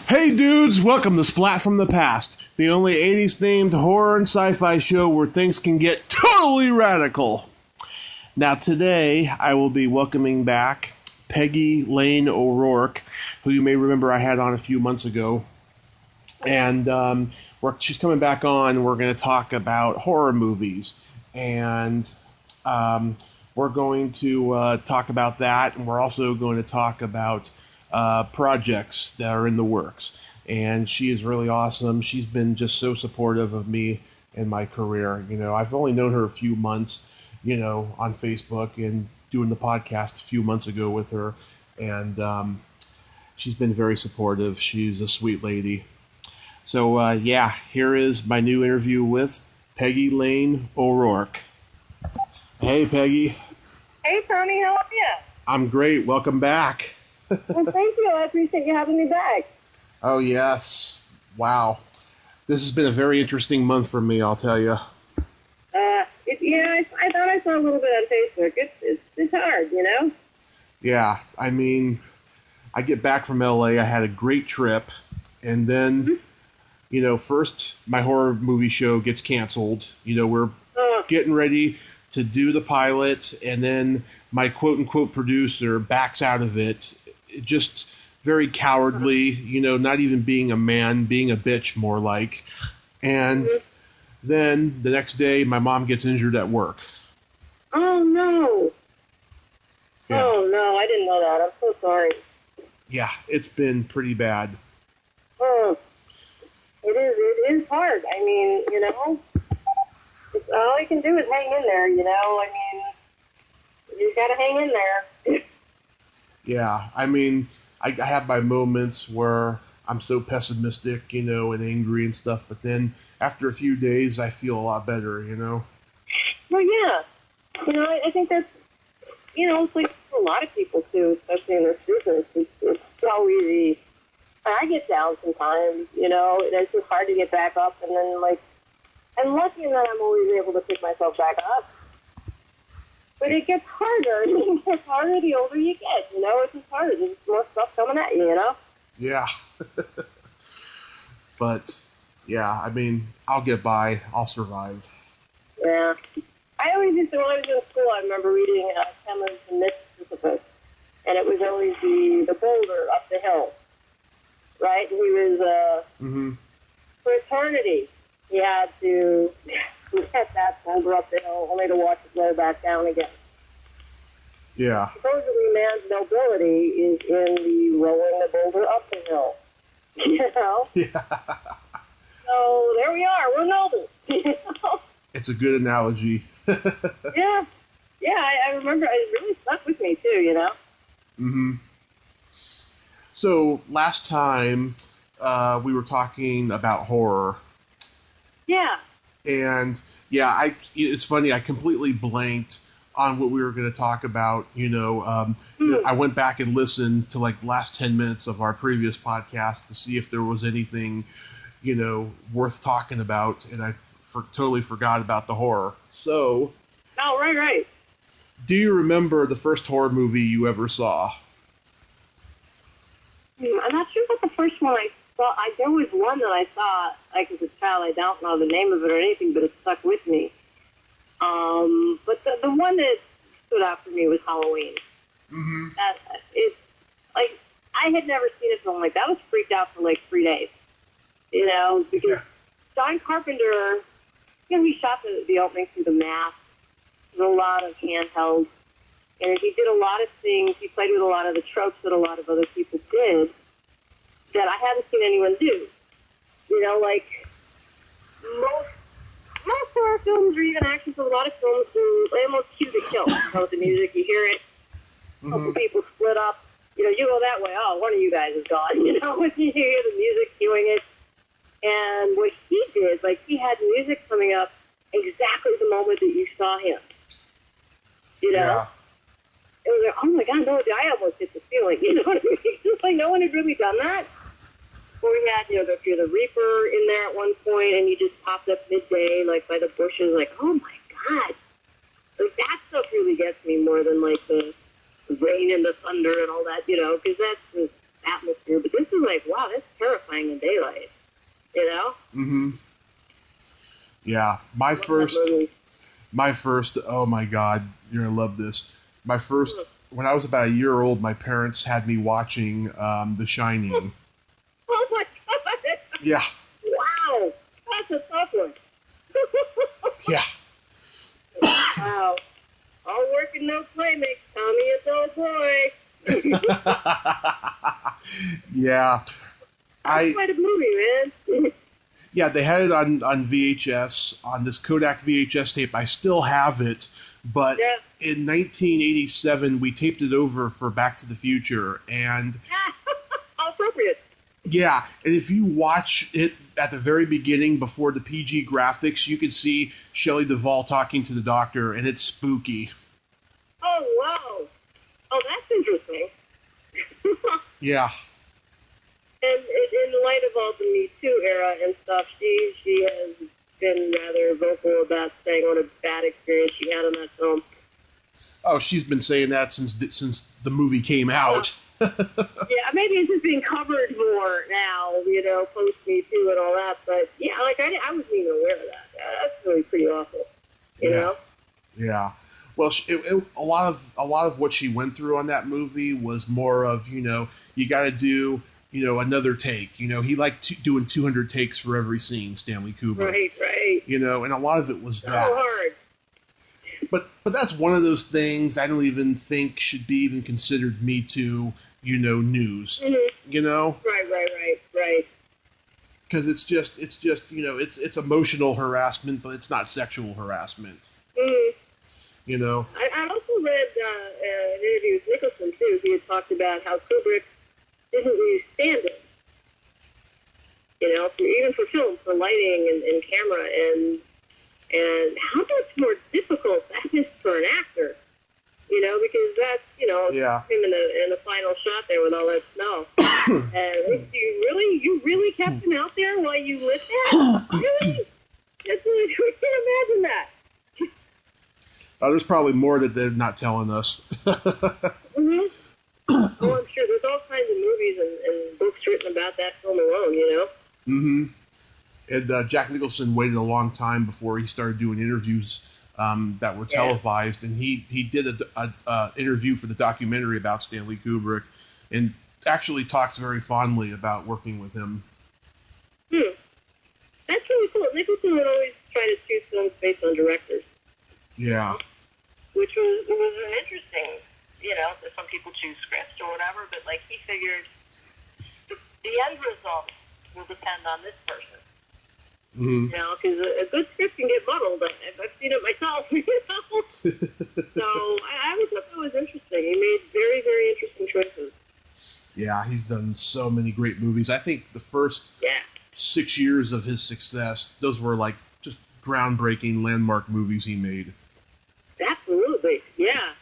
Hey dudes, welcome to Splat from the Past, the only 80s themed horror and sci-fi show where things can get totally radical. Now today, I will be welcoming back Peggy Lane O Rourke, who you may remember I had on a few months ago. And she's coming back on. We're going to talk about horror movies. And we're going to talk about that, and we're also going to talk about projects that are in the works. And she is really awesome. She's been just so supportive of me and my career. You know, I've only known her a few months, you know, on Facebook and doing the podcast a few months ago with her. And she's been very supportive. She's a sweet lady. So, here is my new interview with Peggy Lane O Rourke. Hey, Peggy. Hey, Tony, how are you? I'm great. Welcome back. Well, thank you. I appreciate you having me back. Oh, yes. Wow. This has been a very interesting month for me, I'll tell you. I thought I saw a little bit on Facebook. It's hard, you know? Yeah, I mean, I get back from LA, I had a great trip, and then, you know, first my horror movie show gets canceled. You know, we're getting ready to do the pilot, and then my quote-unquote producer backs out of it. Just very cowardly, you know, not even being a man, being a bitch more like. And then the next day, my mom gets injured at work. Oh, no. Yeah. Oh, no, I didn't know that. I'm so sorry. Yeah, it's been pretty bad. Oh, it is hard. I mean, you know, all you can do is hang in there, you know? I mean, you gotta hang in there. Yeah, I mean, I have my moments where I'm so pessimistic, you know, and angry and stuff, but then after a few days, I feel a lot better, you know? Well, yeah. You know, I think that's, you know, it's like for a lot of people, too, especially in this business. It's so easy. I get down sometimes, you know, and it's just hard to get back up, and then, like, I'm lucky in that I'm always able to pick myself back up. But it gets harder. It gets harder the older you get, you know? It's just harder. There's more stuff coming at you, you know? Yeah. But, yeah, I mean, I'll get by. I'll survive. Yeah. I always used to, when I was in school, I remember reading Cameron's The Myth Sisyphus, and it was always the boulder up the hill, right? And he was, for eternity, he had to get that boulder up the hill only to watch it roll back down again. Yeah. Supposedly, man's nobility is in the rolling the boulder up the hill. You know? Yeah. So there we are. We're noble. You know? It's a good analogy. Yeah. Yeah, I remember. It really stuck with me, too, you know? Mm-hmm. So last time we were talking about horror. Yeah. And yeah, it's funny. I completely blanked on what we were going to talk about. You know, I went back and listened to like the last 10 minutes of our previous podcast to see if there was anything, you know, worth talking about. And I totally forgot about the horror. So. Oh, right. Do you remember the first horror movie you ever saw? I'm not sure about the first one I saw. There was one that I saw, like as a child. I don't know the name of it or anything, but it stuck with me. But the one that stood out for me was Halloween. Mm-hmm. It's like I had never seen a film like that. I was freaked out for like 3 days, you know, because John Carpenter, you know, he shot the opening through the mask. There's a lot of handheld, and he did a lot of things. He played with a lot of the tropes that a lot of other people did that I haven't seen anyone do. You know, like most horror films or even action films, a lot of films they almost cue the kill. You know, with the music, you hear it. A couple people split up. You know, you go that way. Oh, one of you guys is gone. You know, when you hear the music cueing it. And what he did, like he had music coming up exactly the moment that you saw him. You know? Yeah. It was like, oh my God, no, I almost hit the ceiling. You know what I mean? Just like no one had really done that. Or we had, you know, the Fear the Reaper in there at one point, and he just popped up midday, like by the bushes, like, oh my God. Like that stuff really gets me more than like the rain and the thunder and all that, you know, because atmosphere, but this is like, wow, that's terrifying in daylight, you know? Mm-hmm. Yeah, my first, oh my God, you're gonna love this. My first, when I was about a year old, my parents had me watching The Shining. Oh my God! Yeah. Wow, that's a tough one. Yeah. Wow. All work and no play makes Tommy a dull boy. Yeah. That's quite a movie, man. Yeah, they had it on VHS, on this Kodak VHS tape. I still have it, but in 1987, we taped it over for Back to the Future. And how appropriate. Yeah, and if you watch it at the very beginning, before the PG graphics, you can see Shelley Duvall talking to the doctor, and it's spooky. Oh, wow. Oh, that's interesting. Yeah. And in the light of all the Me Too era and stuff, she has been rather vocal about saying what a bad experience she had on that film. Oh, she's been saying that since the movie came out. Yeah, maybe it's just being covered more now, post Me Too and all that. But yeah, like I wasn't even aware of that. That's really pretty awful. You know? Yeah. Well, a lot of what she went through on that movie was more of, you got to do, another take. He liked doing 200 takes for every scene, Stanley Kubrick. Right. And a lot of it was so that. hard. But that's one of those things I don't even think should be even considered Me Too, news. Mm-hmm. Right. Because it's just it's emotional harassment, but it's not sexual harassment. Mm-hmm. I also read an interview with Nicholson too. He had talked about how Kubrick didn't really stand it. Even for film, for lighting and camera, and how much more difficult that is for an actor. Because that's him in the final shot there with all that snow. And you really kept him out there while you lit that? Really? We can't imagine that. There's probably more that they're not telling us. Mm-hmm. Oh, I'm sure. There's all kinds of movies and books written about that film alone, Mm-hmm. And Jack Nicholson waited a long time before he started doing interviews that were televised, and he did a interview for the documentary about Stanley Kubrick, and actually talks very fondly about working with him. That's really cool. Nicholson would always try to choose films based on directors. Yeah. Which was interesting. Some people choose scripts or whatever, but like he figured the end result will depend on this person. Mm-hmm. Because a good script can get muddled. I've seen it myself. So I always thought that was interesting. He made very, very interesting choices. Yeah, he's done so many great movies. I think the first 6 years of his success, those were like just groundbreaking landmark movies he made. Absolutely, yeah.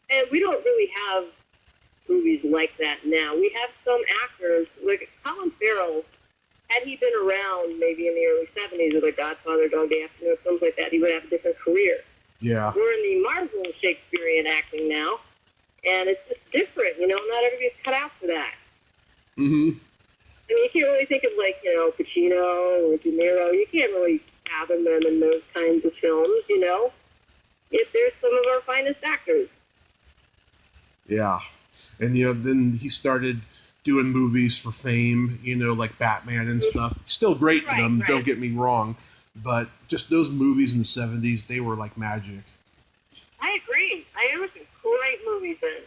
And we don't really have movies like that now. We have some actors, like Colin Farrell. Had he been around maybe in the early 70s with The Godfather, Dog Day Afternoon, films like that, he would have a different career. Yeah. We're in the Marvel Shakespearean acting now, and it's just different, not everybody's cut out for that. Mm-hmm. I mean, you can't really think of, Pacino or De Niro. You can't really fathom them in those kinds of films, if they're some of our finest actors. Yeah. And, then he started doing movies for fame, like Batman and stuff. Still great in them, don't get me wrong. But just those movies in the 70s, they were like magic. I agree. There were some great movies then.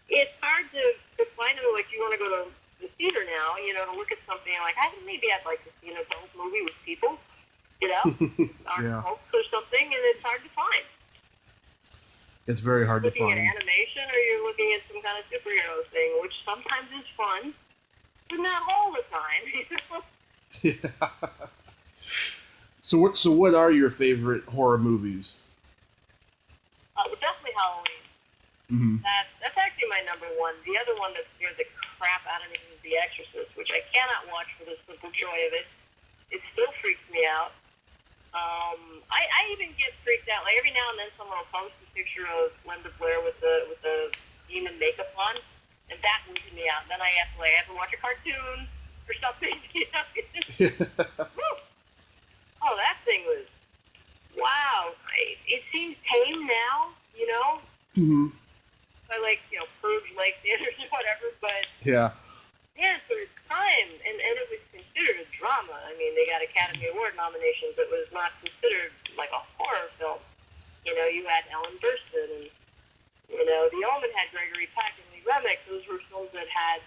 It's hard to find them, like, you want to go to the theater now, to look at something, like, maybe I'd like to see an adult movie with people, or folks or something, and it's hard to find. It's very hard to find. Looking at animation, or you're looking at some kind of superhero thing, which sometimes is fun, but not all the time. Yeah. So what are your favorite horror movies? Definitely Halloween. Mm-hmm. That's actually my number one. The other one that scared the crap out of me is The Exorcist, which I cannot watch for the simple joy of it. It still freaks me out. I even get freaked out. Like every now and then, someone will post a picture of Linda Blair with the costume and makeup on, and that weirded me out. Then I have to watch a cartoon or something. You know? Oh, that thing was wow. It seems tame now, you know. Mm-hmm. I Purge like theaters or whatever, but Yeah. yeah, for its time, and it was considered a drama. I mean, they got Academy Award nominations. It was not considered like a horror film. You know, you had Ellen Burstyn, and you know, The Omen had Gregory Peck and Lee Remick. Those were films that had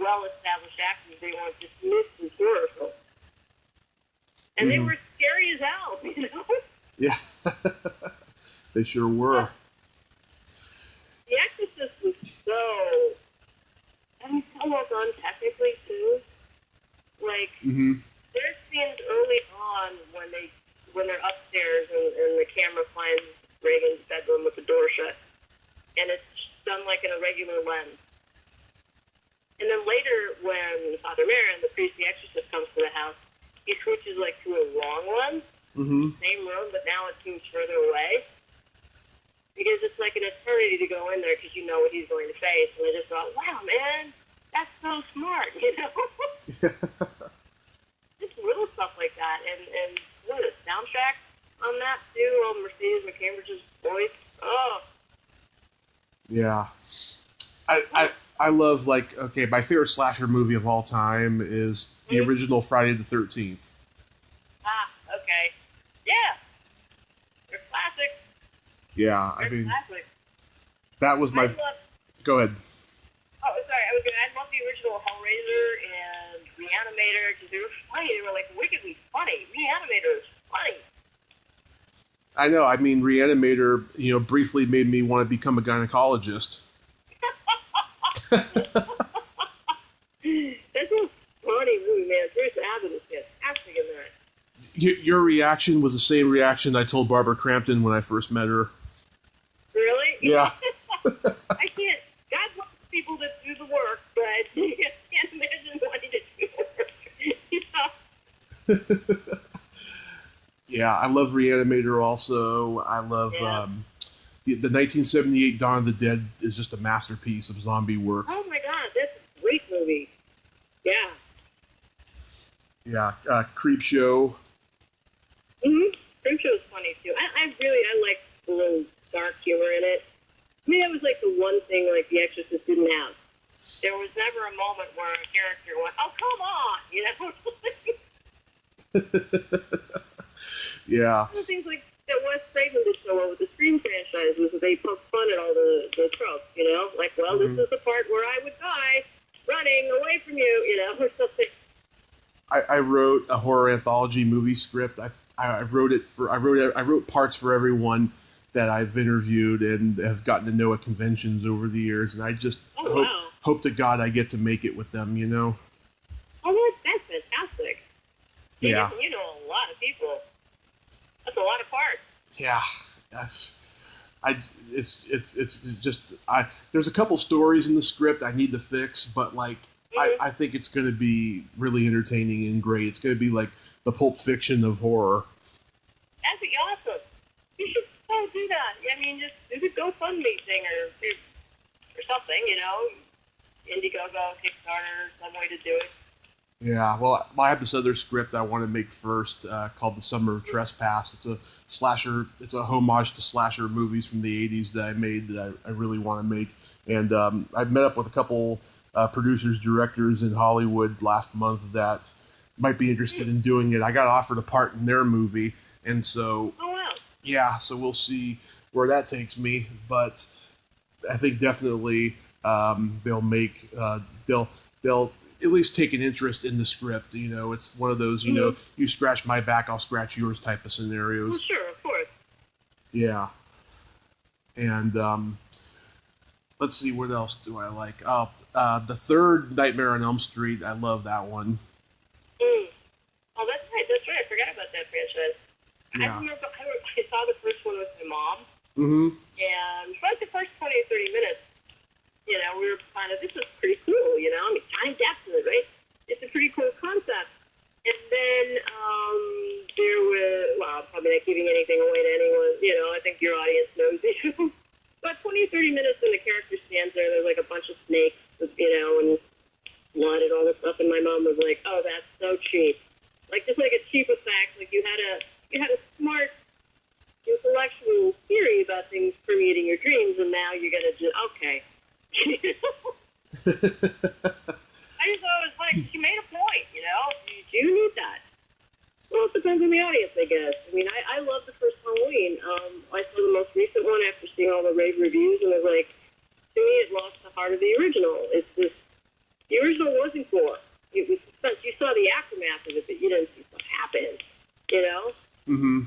well-established actors. They weren't dismissed as horror films, and they were scary as hell. You know? Yeah. They sure were. The Exorcist was so well done technically too. Like there's scenes early on when they're upstairs and the camera finds Reagan's bedroom with the door shut, and it's done like in a regular lens. And then later, when Father Marin, the priest, the exorcist, comes to the house, he switches like to a long lens, same room, but now it seems further away. Because it's like an eternity to go in there because you know what he's going to face. And I just thought, wow, man, that's so smart, you know? Just little stuff like that. And what a soundtrack on that, too. Mercedes McCambridge's voice. Oh. Yeah. I love, my favorite slasher movie of all time is the original Friday the 13th. Ah, okay. Yeah. They're classic. Yeah, I mean, that was my... Go ahead. Oh, sorry, I love the original Hellraiser and Reanimator, because they were funny. They were, wickedly funny. Reanimator is funny. I know, I mean, Reanimator, briefly made me want to become a gynecologist. That's a funny movie, man. Bruce Abbott is fantastic in that. Your reaction was the same reaction I told Barbara Crampton when I first met her. Really? Yeah. I can't. God loves people that do the work, but I can't imagine wanting to do the work. You know? Yeah, I love Reanimator also. I love the 1978 Dawn of the Dead is just a masterpiece of zombie work. Oh my God, that's a great movie. Yeah. Yeah, Creepshow. Creepshow is funny too. I like the little dark humor in it. I mean, that was the one thing The Exorcist didn't have. There was never a moment where a character went, "Oh, come on," you know. Yeah. One of the things that Wes Craven did so well with the Scream franchise was that they poked fun at all the tropes, you know? This is the part where I would die running away from you, you know, or something. I wrote a horror anthology movie script. I wrote parts for everyone that I've interviewed and have gotten to know at conventions over the years, and I just hope to God I get to make it with them, you know? Oh, that's fantastic. Yeah. You know a lot of people. That's a lot of parts. Yeah. There's a couple stories in the script I need to fix, but I think it's going to be really entertaining and great. It's going to be like the Pulp Fiction of horror. That'd be awesome. You should do that. I mean, just do the GoFundMe thing or something, you know, Indiegogo, Kickstarter, some way to do it. Yeah, well, I have this other script I want to make first called The Summer of Trespass. It's a slasher. It's a homage to slasher movies from the 80s that I made that I really want to make. And I've met up with a couple producers, directors in Hollywood last month that might be interested in doing it. I got offered a part in their movie, and so so we'll see where that takes me. But I think definitely they'll at least take an interest in the script. You know, it's one of those, you know, you scratch my back, I'll scratch yours type of scenarios. Well, sure, of course. Yeah. And let's see, what else do I like? The third Nightmare on Elm Street, I love that one. Oh, that's right. I forgot about that franchise. Yeah. I remember I saw the first one with my mom. And for the first 20 or 30 minutes, you know, we were kind of, this is pretty cool, you know? I mean, Johnny Depp's in it, right? It's a pretty cool concept. And then there was, I'm probably not giving anything away to anyone, you know, I think your audience knows you. But 20 or 30 minutes and the character stands there blood and all this stuff, and my mom was like, "Oh, that's so cheap." Like, just like a cheap effect. Like, you had a smart intellectual theory about things permeating your dreams, and now you're gonna just okay. I just thought it was like, she made a point, you know? You do need that. Well, it depends on the audience, I guess. I mean, I love the first Halloween. I saw the most recent one after seeing all the rave reviews, and I was like, to me, it lost the heart of the original. It's just, the original wasn't gore. It was suspense. You saw the aftermath of it, but you didn't see what happened, you know? Mm-hmm.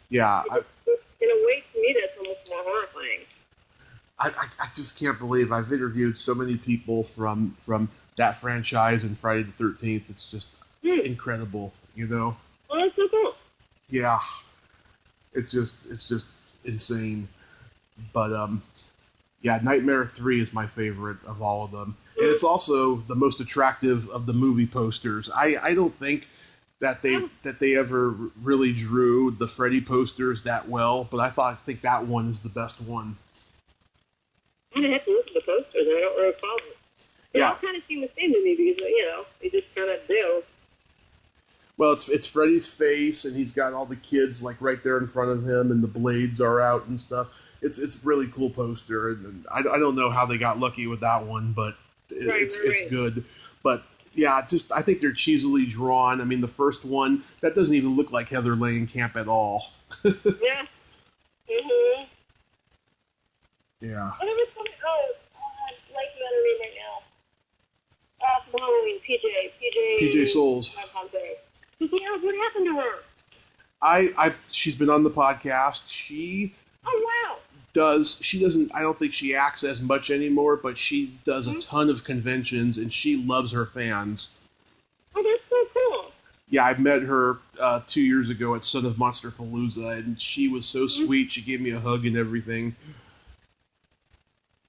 Yeah. In a way, to me, that's almost more horrifying. I just can't believe I've interviewed so many people from that franchise and Friday the 13th. It's just incredible, you know? Well, that's so cool. Yeah. It's just insane. But, yeah, Nightmare 3 is my favorite of all of them. And it's also the most attractive of the movie posters. I don't think that they ever really drew the Freddy posters that well, but I think that one is the best one. I'm gonna have to look at the posters. I don't recall them. They all kind of seem the same to me because, you know, they just kind of do. Well, it's Freddy's face, and he's got all the kids like right there in front of him, and the blades are out and stuff. It's a really cool poster, and I don't know how they got lucky with that one, but it's good. But yeah, I think they're cheesily drawn. I mean, the first one that doesn't even look like Heather Langenkamp at all. Yeah. Mhm. Yeah. Whatever's coming. Oh, I'm blanking on her name right now. From Halloween, PJ Souls. Yeah, what happened to her? She's been on the podcast. She wow. She doesn't, I don't think she acts as much anymore, but she does a ton of conventions, and she loves her fans. Oh, that's so cool. Yeah, I met her 2 years ago at Son of Monster Palooza, and she was so sweet. She gave me a hug and everything.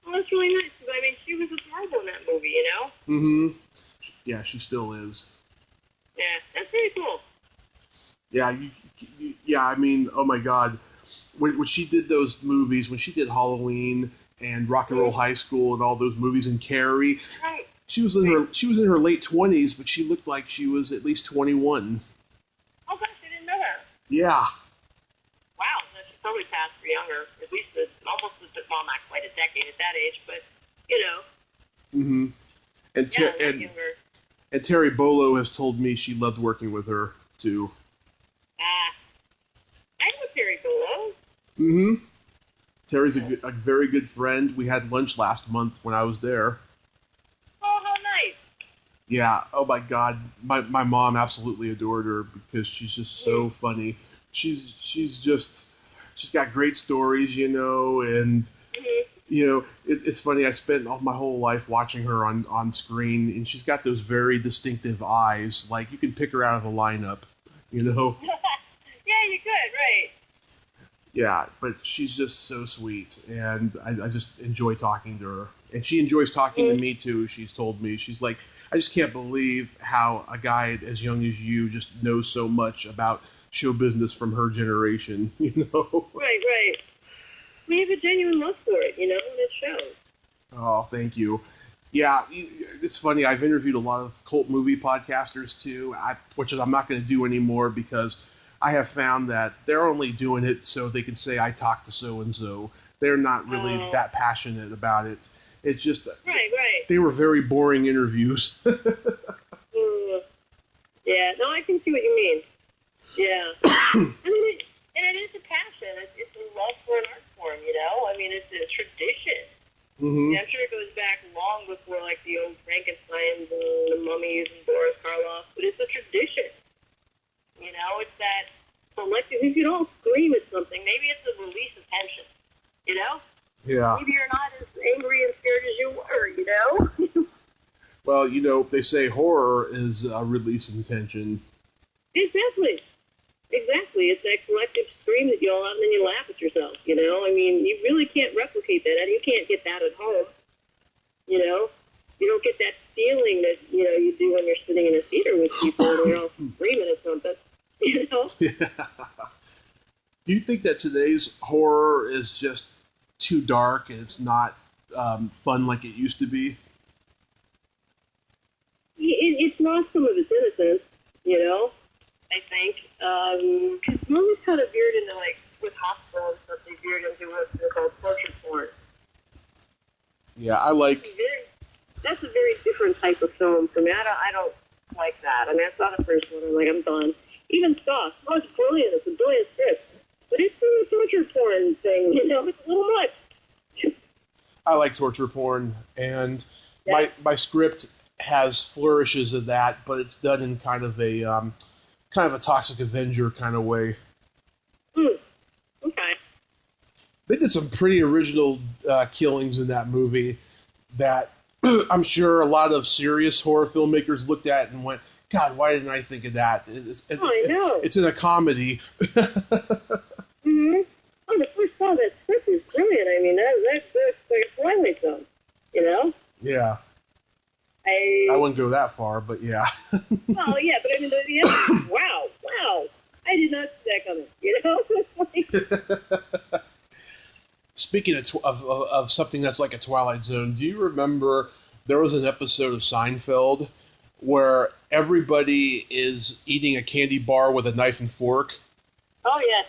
Oh, that's really nice, because, I mean, she was adorable in that movie, you know? Mm-hmm. Yeah, she still is. Yeah, that's pretty cool. Yeah, I mean, oh my God. When she did those movies, when she did Halloween and Rock and Roll High School and all those movies, and Carrie, she was in her late 20s, but she looked like she was at least 21. Oh gosh, I didn't know that. Yeah. Wow, she probably passed for younger. At least almost well, not quite a decade at that age, but you know. Mm-hmm. And Terry Bolo has told me she loved working with her too. I know Terry Bolo. Mm-hmm. Terry's a very good friend. We had lunch last month when I was there. Oh, how nice. Yeah. Oh my God. My mom absolutely adored her because she's just so funny. She's got great stories, you know, and you know, it's funny. I spent my whole life watching her on screen, and she's got those very distinctive eyes. Like you can pick her out of a lineup, you know. Yeah, you could, right? Yeah, but she's just so sweet, and I just enjoy talking to her. And she enjoys talking to me, too, she's told me. She's like, I just can't believe how a guy as young as you just knows so much about show business from her generation, you know? Right. We have a genuine love for it, you know, and it shows. Oh, thank you. Yeah, it's funny. I've interviewed a lot of cult movie podcasters, too, which I'm not going to do anymore because I have found that they're only doing it so they can say I talked to so-and-so. They're not really that passionate about it. It's just right. They were very boring interviews. Yeah, no, I can see what you mean. Yeah. I mean, it is a passion. It's a love for an art form, you know? I mean, it's a tradition. Mm-hmm. Yeah, I'm sure it goes back long before, like, the old Frankensteins and the mummies and Boris Karloff, but it's a tradition. You know, it's that collective. If you don't scream at something, maybe it's a release of tension. You know? Yeah. Maybe you're not as angry and scared as you were, you know? Well, you know, they say horror is a release of tension. Exactly. It's that collective scream that you all have and then you laugh at yourself, you know? I mean, you really can't replicate that. You can't get that at home, you know? You don't get that feeling that, you know, you do when you're sitting in a theater with people and you're all screaming at something, you know? Yeah. Do you think that today's horror is just too dark and it's not fun like it used to be? it's lost some of its innocence, you know, I think. Because movies kind of veered into, like, with hospital and stuff, they veered into what's called torture porn. Yeah, I like... That's a very different type of film for me. I don't like that. I mean, I saw the first one, I'm like, I'm done. Even Saw. It's brilliant. It's a brilliant script. But it's a torture porn thing, you know, it's a little much. I like torture porn, and my script has flourishes of that, but it's done in kind of a Toxic Avenger kind of way. Okay. They did some pretty original killings in that movie that I'm sure a lot of serious horror filmmakers looked at and went, God, why didn't I think of that? It's in a comedy. Mm-hmm. Oh, the first time that script is brilliant. I mean, that's like a Twilight Zone, you know? Yeah. I wouldn't go that far, but yeah. Well, yeah, but I mean, the end, wow, I did not see that coming, you know? Speaking of something that's like a Twilight Zone, do you remember there was an episode of Seinfeld where everybody is eating a candy bar with a knife and fork? Oh, yeah.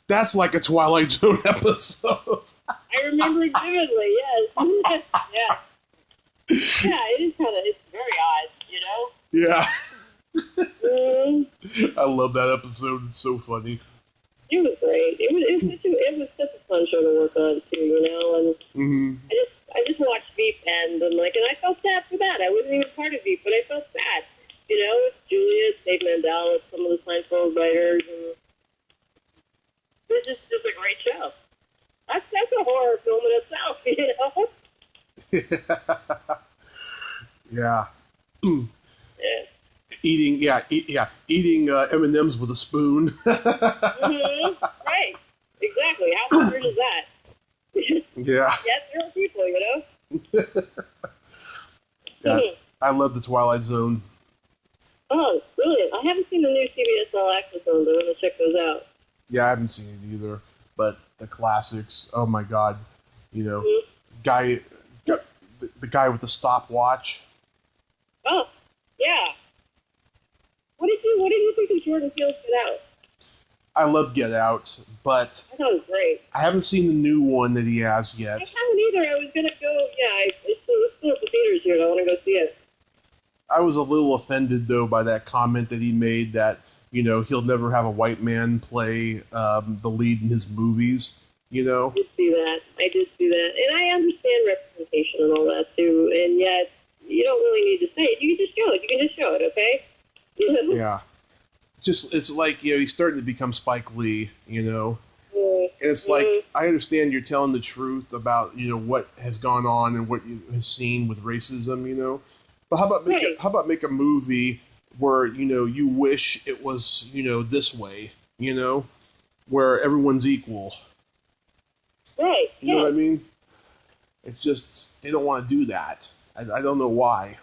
That's like a Twilight Zone episode. I remember it vividly, yes. Yeah. Yeah, it is it's very odd, you know? Yeah. Mm. I love that episode. It's so funny. It was great. It was such a fun show to work on, too, you know? And I just watched Veep and I felt sad for that. I wasn't even part of Veep, but I felt sad. You know, it's Julia, Dave Mandel, it's some of the Seinfeld writers, and it's just a great show. That's a horror film in itself, you know? Yeah. Yeah. Eating M&Ms with a spoon. Mm-hmm. Right. Exactly. How hard is that? Yeah. Yes, real people, you know? Yeah. I love the Twilight Zone. Oh, brilliant. I haven't seen the new CBS All Access ones. I want to check those out. Yeah, I haven't seen it either. But the classics, oh my God. You know, the guy with the stopwatch. Oh, yeah. What did you think of Jordan Peele's Get Out? I love Get Out, but I thought it was great. I haven't seen the new one that he has yet. I haven't either. I was gonna go. Yeah, it's still at the theaters here. And I want to go see it. I was a little offended though by that comment that he made that he'll never have a white man play the lead in his movies. You know. I did see that, and I understand representation and all that too. And yet, you don't really need to say it. You can just show it. You can just show it. Okay. Yeah. It's like, he's starting to become Spike Lee, And it's like, I understand you're telling the truth about, what has gone on and what you have seen with racism, But how about make a movie where, you wish it was, this way, where everyone's equal. Right. You know what I mean? It's just, they don't want to do that. I don't know why.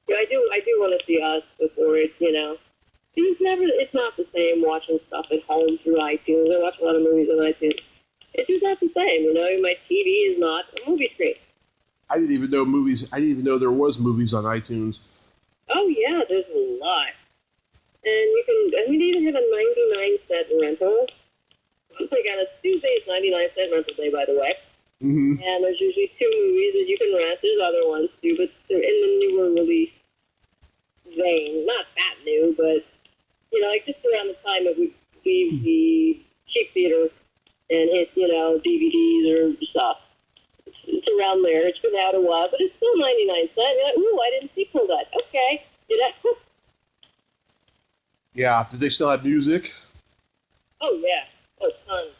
Yeah, I do want to see Us before it's, it's not the same watching stuff at home through iTunes. I watch a lot of movies on iTunes. It's just not the same, My TV is not a movie screen. I didn't even know there was movies on iTunes. Oh, yeah, there's a lot. And they even have a 99-cent rental. Like on a Tuesday, it's 99-cent rental day, by the way. Mm-hmm. And there's usually 2 movies that you can rent. There's other ones, too, but they're in the newer release vein. Not that new, but, just around the time that we leave the cheap theater and hit, DVDs or stuff. It's around there. It's been out a while, but it's still 99 cents. You're like, ooh, I didn't see Pull That. Okay. Yeah. Did they still have music? Oh, yeah. Oh, tons.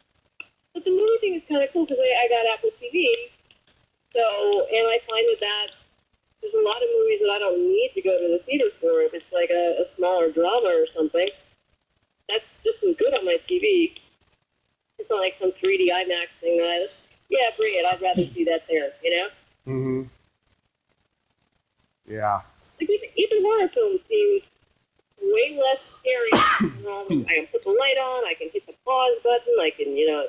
But the movie thing is kind of cool because I got Apple TV. So, and I find that there's a lot of movies that I don't need to go to the theater for. If it's like a smaller drama or something, that's just as good on my TV. It's not like some 3D IMAX thing that bring it. I'd rather see that there, Mm-hmm. Yeah. Like, even horror films seem way less scary. I can put the light on, I can hit the pause button, I can, go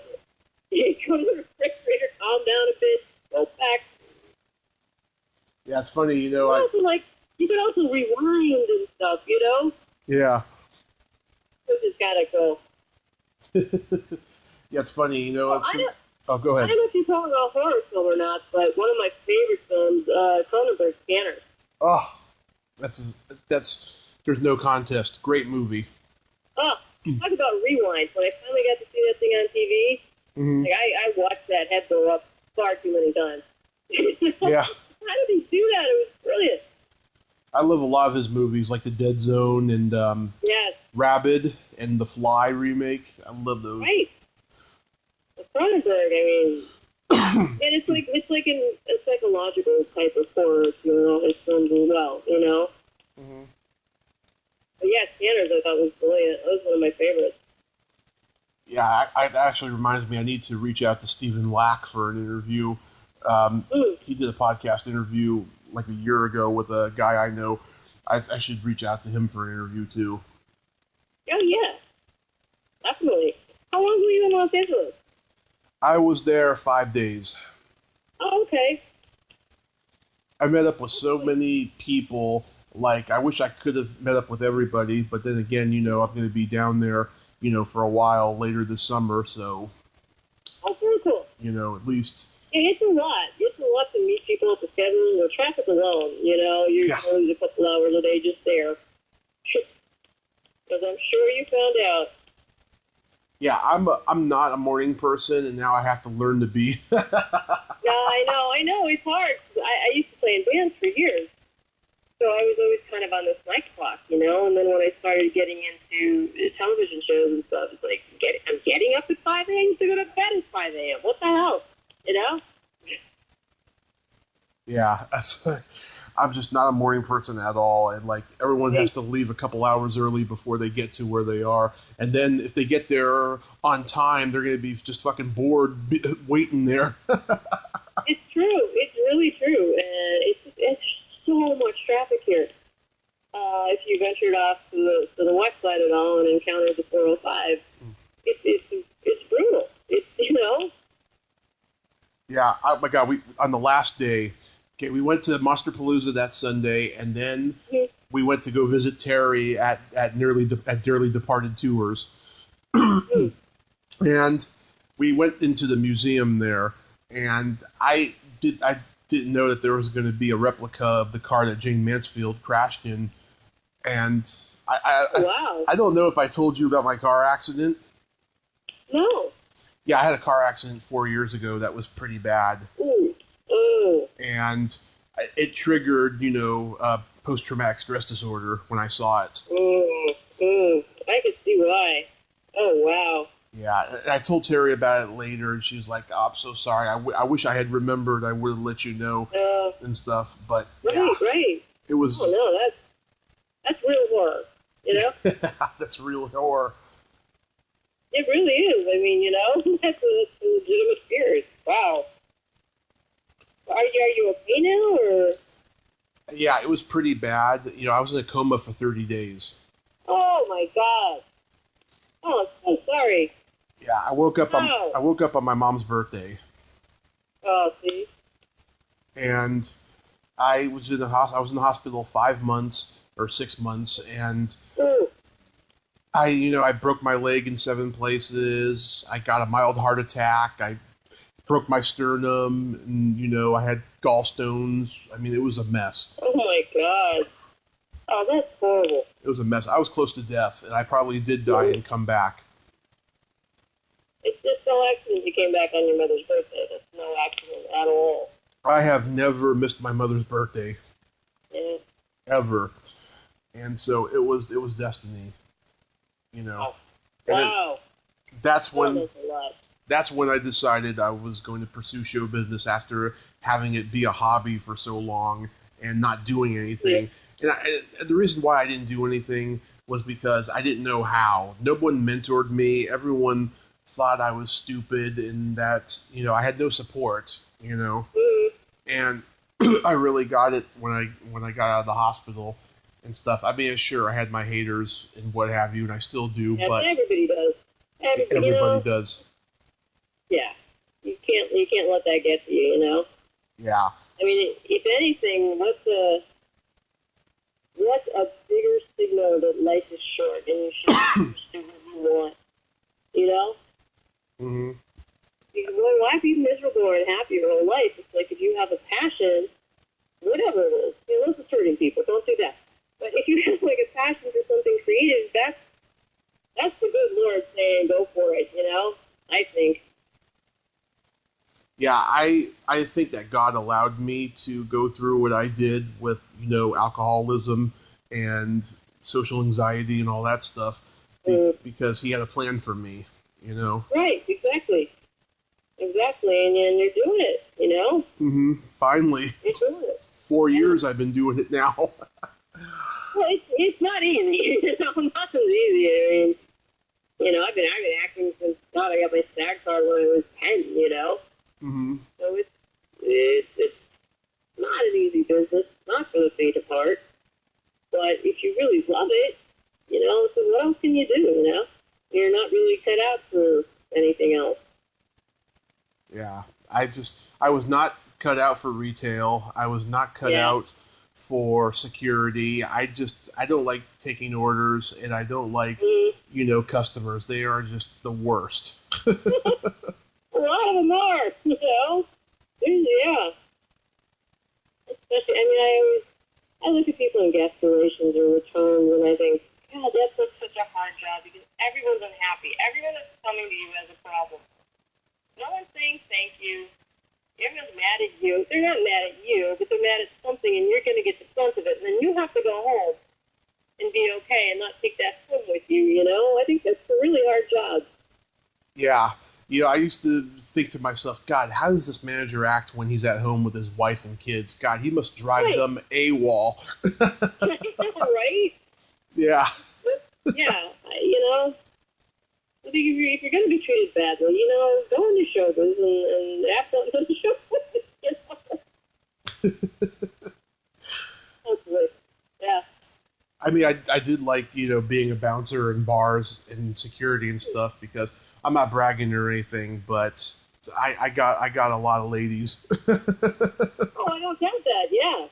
to the refrigerator, calm down a bit, go back. Yeah, it's funny, You can also rewind and stuff, Yeah. Which is kind of cool. Yeah, it's funny, Well, oh, go I ahead. don't know if you talk about horror film or not, but one of my favorite films, Cronenberg's Scanners. Oh, there's no contest. Great movie. Oh, talk about rewind. When I finally got to see that thing on TV, Mm-hmm. I watched that head go up far too many times. Yeah. How did he do that? It was brilliant. I love a lot of his movies, like The Dead Zone and Yes. Rabid and The Fly remake. I love those. Right. The Cronenberg, and it's like a psychological type of horror, his films as well, Mm-hmm. But yeah, Scanners I thought was brilliant. That was one of my favorites. Yeah, it actually reminds me I need to reach out to Stephen Lack for an interview. He did a podcast interview like a year ago with a guy I know. I should reach out to him for an interview too. Oh yeah, definitely. How long were you in Los Angeles? I was there 5 days. Oh, okay. I met up with so many people. Like, I wish I could have met up with everybody, but then again, I'm going to be down there, for a while later this summer, so. Oh, very cool. At least. Yeah, it's a lot. It's a lot to meet people at the schedule. The traffic alone, you're only a couple hours a day just there. Because I'm sure you found out. Yeah, I'm not a morning person, and now I have to learn to be. No, I know. It's hard. I used to play in bands for years. So I was always kind of on this night clock, and then when I started getting into television shows and stuff, it's like, I'm getting up at 5 a.m. to go to bed at 5 a.m. What the hell? Yeah, I'm just not a morning person at all, and like everyone has to leave a couple hours early before they get to where they are, and then if they get there on time, they're going to be just fucking bored waiting there. It's true. It's really true, and it's so much traffic here. If you ventured off to the west side at all and encountered the 405, it's brutal. It's Yeah, oh my God, we on the last day. Okay, we went to Monsterpalooza that Sunday, and then we went to go visit Terry at Dearly Departed Tours, and we went into the museum there, and I didn't know that there was going to be a replica of the car that Jane Mansfield crashed in, and wow. I don't know if I told you about my car accident. No. Yeah, I had a car accident 4 years ago that was pretty bad. Ooh. And it triggered, post-traumatic stress disorder when I saw it. I could see why. Oh, wow. Yeah, and I told Terry about it later, and she was like, "Oh, I'm so sorry. I wish I had remembered. I would have let you know and stuff." But right. It was. Oh no, that's real horror. That's real horror. It really is. I mean, that's a legitimate fear. Wow. Are you okay now, or? Yeah, it was pretty bad. I was in a coma for 30 days. Oh my God. Oh, I'm so sorry. Yeah, I woke up on my mom's birthday. Oh, see. And I was in the hospital 5 months or 6 months, and I broke my leg in 7 places. I got a mild heart attack. I broke my sternum, and I had gallstones. I mean, it was a mess. Oh my God. Oh, that's horrible. It was a mess. I was close to death, and I probably did die and come back. It's just no accident you came back on your mother's birthday. That's no accident at all. I have never missed my mother's birthday. Yeah. Ever. And so it was destiny. Oh. And wow. That's when that's a lot. I decided I was going to pursue show business after having it be a hobby for so long and not doing anything. Yeah. And the reason why I didn't do anything was because I didn't know how. No one mentored me. Everyone thought I was stupid and that, I had no support, And I really got it when I got out of the hospital and stuff. I mean, sure, I had my haters and what have you, and I still do, yeah, but everybody does. Everybody does. Yeah. You can't let that get to you, Yeah. I mean, if anything, what's a bigger signal that life is short and you should pursue what you want? You know? Mm-hmm. Because, well, why be miserable and happy your whole life? It's like if you have a passion, whatever it is, you know, those are hurting people. Don't do that. But if you have like a passion for something creative, that's the good Lord saying, go for it. You know, I think. Yeah, I think that God allowed me to go through what I did with, alcoholism and social anxiety and all that stuff because he had a plan for me, Right, exactly. Exactly, and you're doing it, you know? Mm-hmm. Finally. You're doing it. 4 years I've been doing it now. Well, it's not easy. Nothing's easy. I mean, I've been acting since, God, I got my SAG card when I was 10, you know? Mm-hmm. So it's not an easy business, not for the faint of heart. But if you really love it, so what else can you do, You're not really cut out for anything else. Yeah, I was not cut out for retail. I was not cut out for security. I don't like taking orders, and I don't like, customers. They are just the worst. A lot of them are, Yeah. Especially, I look at people in gas stations or returns, and I think, God, that's such a hard job because everyone's unhappy. Everyone is coming to you as a problem. No one's saying thank you. Everyone's mad at you. They're not mad at you, but they're mad at something, and you're going to get the brunt of it. And then you have to go home and be okay and not take that home with you, I think that's a really hard job. Yeah. I used to think to myself, God, how does this manager act when he's at home with his wife and kids? God, he must drive them AWOL. Right? Yeah. Yeah, I think if you're going to be treated badly, go on your shoulders and act on the shoulders, Hopefully. Yeah. I mean, I did like, being a bouncer in bars and security and stuff because I'm not bragging or anything, but I got a lot of ladies. Oh, I don't doubt that, yeah.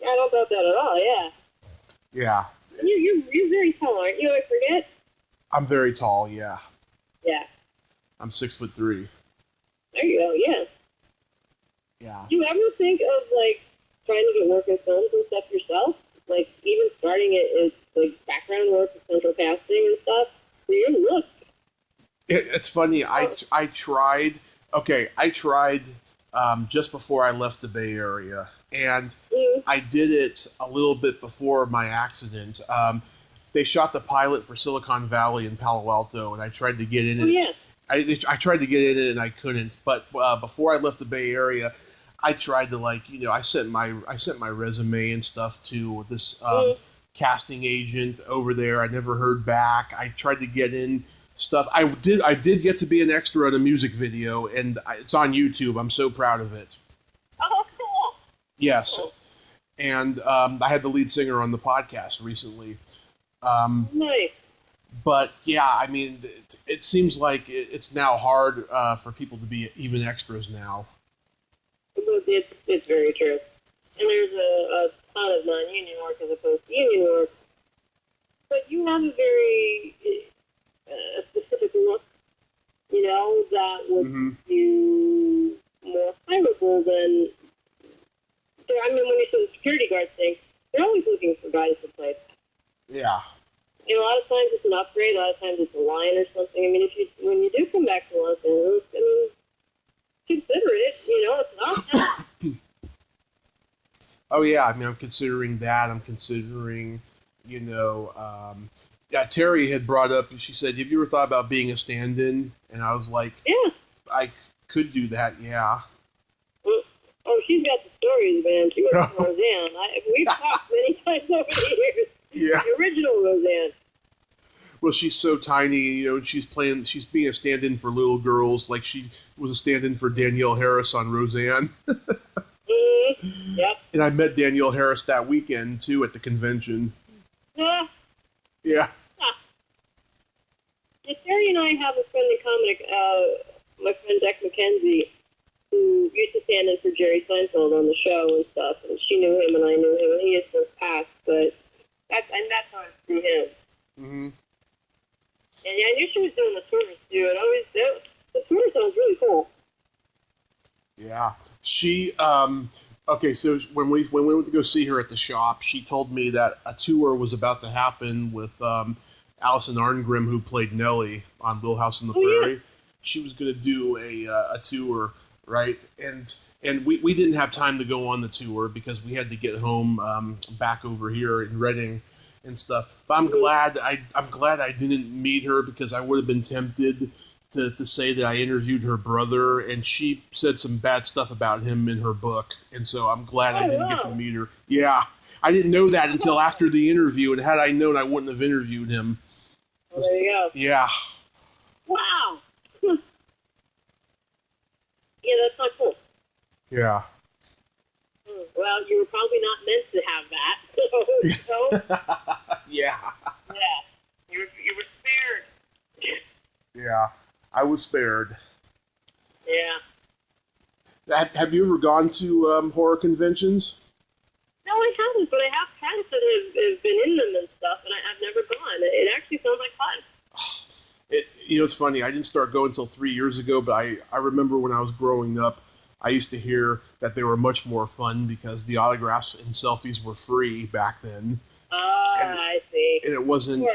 I don't doubt that at all, yeah. Yeah. You're very tall, aren't you? I forget. I'm very tall, yeah. Yeah. I'm 6'3". There you go, yeah. Yeah. Do you ever think of, trying to get work in films and stuff yourself? Even starting it as, background work with central casting and stuff? For your look. It's funny. I tried. Okay, I tried just before I left the Bay Area, and I did it a little bit before my accident. They shot the pilot for Silicon Valley in Palo Alto, and I tried to get in it. Yeah. I tried to get in it, and I couldn't. But before I left the Bay Area, I tried to I sent my resume and stuff to this casting agent over there. I never heard back. I tried to get in stuff. I did get to be an extra in a music video, and it's on YouTube. I'm so proud of it. Oh, cool. Yes. And I had the lead singer on the podcast recently. Nice. But yeah, I mean, it seems like it's now hard for people to be even extras now. It's very true. And there's a ton of non-union work as opposed to union work. But you have a very specific look, that would make you more hireable than... when you say the security guard thing, they're always looking for guys to play. Yeah. A lot of times it's an upgrade, a lot of times it's a line or something. When you do come back to Los Angeles, consider it, it's not that. Oh yeah, I'm considering that. I'm considering, Terry had brought up, she said, have you ever thought about being a stand-in? And I was like, yeah, I could do that, yeah. Oh, she's got the stories, man. She was Roseanne. We've talked many times over the years. Yeah. The original Roseanne. Well, she's so tiny, and she's being a stand-in for little girls, like she was a stand-in for Danielle Harris on Roseanne. Yep. And I met Danielle Harris that weekend, too, at the convention. Yeah. Yeah. Terry and I have a friend in common, my friend Deck McKenzie, who used to stand in for Jerry Seinfeld on the show and stuff, and she knew him and I knew him, and he has since passed, but that's how I through him. Mm-hmm. And yeah, I knew she was doing the tours too. The tour sounds really cool. Yeah, she. Okay, so when we went to go see her at the shop, she told me that a tour was about to happen with Alison Arngrim, who played Nellie on Little House on the Prairie. Yeah. She was going to do a tour, right? And we didn't have time to go on the tour because we had to get home back over here in Reading and stuff. But I'm glad I didn't meet her because I would have been tempted to say that I interviewed her brother, and she said some bad stuff about him in her book, and so I'm glad I didn't get to meet her. Yeah, I didn't know that until after the interview, and had I known, I wouldn't have interviewed him. Well, there you go. Yeah. Wow. Yeah, that's not cool. Yeah. Well, you were probably not meant to have that. So, Yeah. Yeah. You were spared. Yeah. I was spared. Yeah. Have you ever gone to horror conventions? No, I haven't, but I have friends that have been in them and stuff, and I've never gone. It actually sounds like fun. It's funny. I didn't start going until 3 years ago, but I remember when I was growing up, I used to hear that they were much more fun because the autographs and selfies were free back then. I see. And it wasn't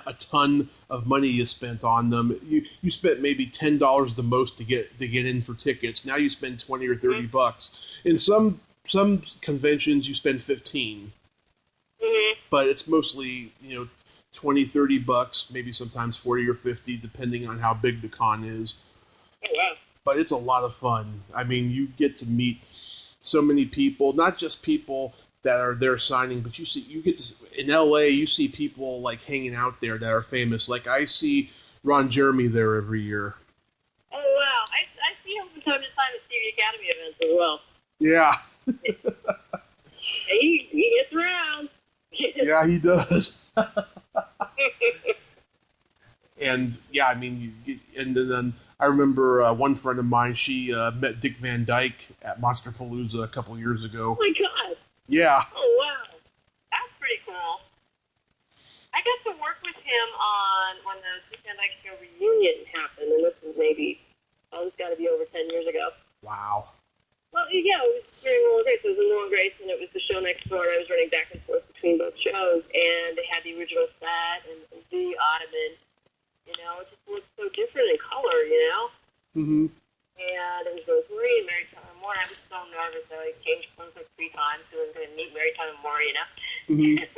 a ton of money you spent on them. You spent maybe $10 the most to get in for tickets. Now you spend $20 or $30. In some conventions you spend $15. Mm-hmm. But it's mostly, $20, $30, maybe sometimes $40 or $50, depending on how big the con is. Oh, wow. But it's a lot of fun. I mean, you get to meet so many people, not just people that are there signing, but in LA, you see people like hanging out there that are famous. Like I see Ron Jeremy there every year. Oh, wow. I see him from time to time at TV Academy events as well. Yeah. He gets around. Yeah, he does. And yeah, I mean, and then I remember one friend of mine. She met Dick Van Dyke at Monsterpalooza a couple years ago. Oh my God! Yeah. Oh wow, that's pretty cool. I got to work with him on when the Dick Van Dyke Show reunion happened, and this was it's got to be over 10 years ago. Wow. Well, yeah, it was during Roll and Grace. It was in Roll and Grace, and it was the show next door. And I was running back and forth between both shows, and they had the original set and the ottoman. It just looked so different in color, Mm-hmm. And it was Rosemary and Mary Tyler Moore. I was so nervous. I changed clothes like 3 times because I was going to meet Mary Tyler Moore, Mm-hmm.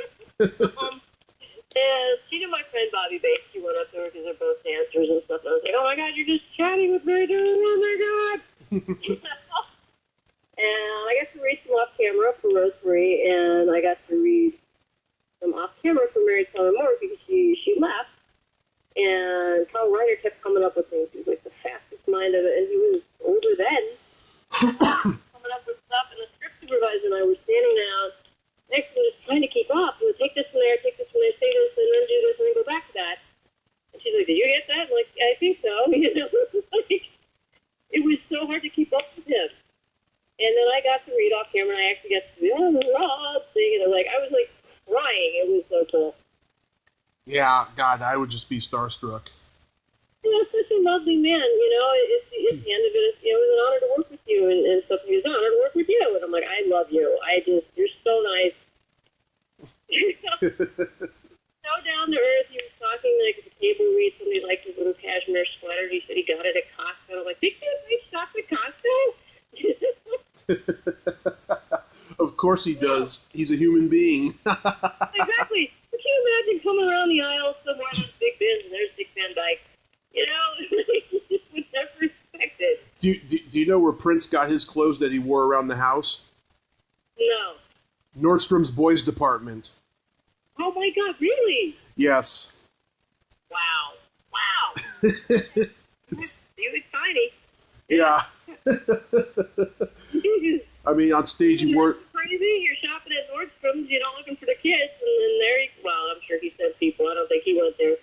And she knew my friend Bobby Bates. She went up to her because they're both dancers and stuff. And I was like, oh my God, you're just chatting with Mary Tyler Moore. Oh my God. And I got to read some off camera for Rosemary, and I got to read some off camera for Mary Tyler Moore because she left. And Carl Reiner kept coming up with things. He was like the fastest mind of it, and he was older then. Coming up with stuff, and the script supervisor and I were standing out next to him, just trying to keep up. Take this from there, say this, and then do this, and then go back to that. And she's like, "Did you get that?" I'm like, "I think so." It was so hard to keep up with him. And then I got to read off camera, and I actually got to do the thing, and I was crying. It was so cool. Yeah, God, I would just be starstruck. Such a lovely man, It's the end of it. It was an honor to work with you and stuff. It was an honor to work with you. And I'm like, I love you. You're so nice. So down to earth. He was talking like at the table read. Somebody liked his little cashmere sweater. He said he got it at Costco. I'm like, big nice shop at Costco? Of course he does. He's a human being. Exactly. Can you imagine coming around the aisle somewhere, there's Big Ben, and there's Dick Van Dyke? You just would never expect it. Do you know where Prince got his clothes that he wore around the house? No. Nordstrom's boys department. Oh my God, really? Yes. Wow. He was tiny. Yeah. I mean, on stage he wore... Crazy, you're shopping at Nordstrom's, looking for the kids, and then I'm sure he sent people. I don't think he went there.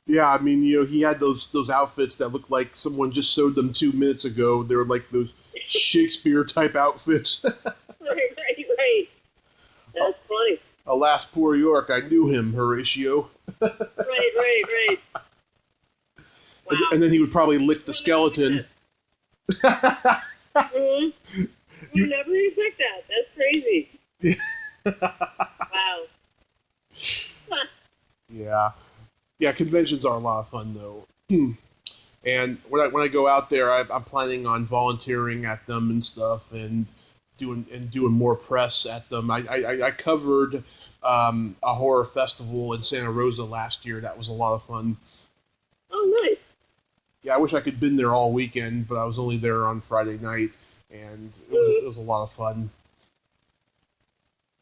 Yeah, I mean, he had those outfits that looked like someone just sewed them 2 minutes ago. They were like those Shakespeare type outfits. Right. That's funny. Alas, poor York, I knew him, Horatio. Right. Wow. And then he would probably lick the skeleton. Mm-hmm. You would never expect that. That's crazy. Wow. Yeah. Conventions are a lot of fun though. And when I go out there, I'm planning on volunteering at them and stuff, and doing more press at them. I covered a horror festival in Santa Rosa last year. That was a lot of fun. Oh, nice. Yeah, I wish I could been there all weekend, but I was only there on Friday night, and it was a lot of fun.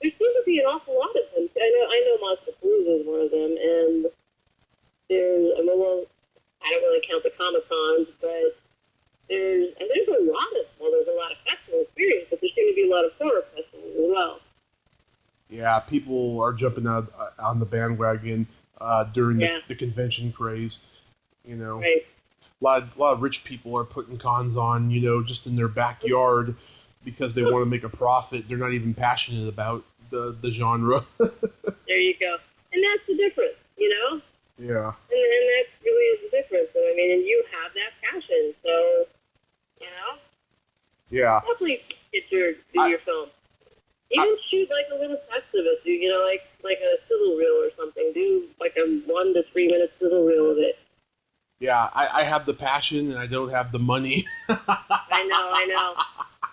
There seems to be an awful lot of them. I know Monster Palooza is one of them, and I don't really count the Comic-Cons, but there's a lot of festival experience, but there seem to be a lot of horror festivals as well. Yeah, people are jumping out on the bandwagon during the convention craze. Right. A lot of rich people are putting cons on, just in their backyard because they want to make a profit. They're not even passionate about the genre. There you go. And that's the difference, Yeah. And that really is the difference. And and you have that passion, so, Yeah. definitely do your film. Even shoot like a little test of it, like a sizzle reel or something. Do like a 1 to 3 minute sizzle reel of it. Yeah, I have the passion and I don't have the money. I know.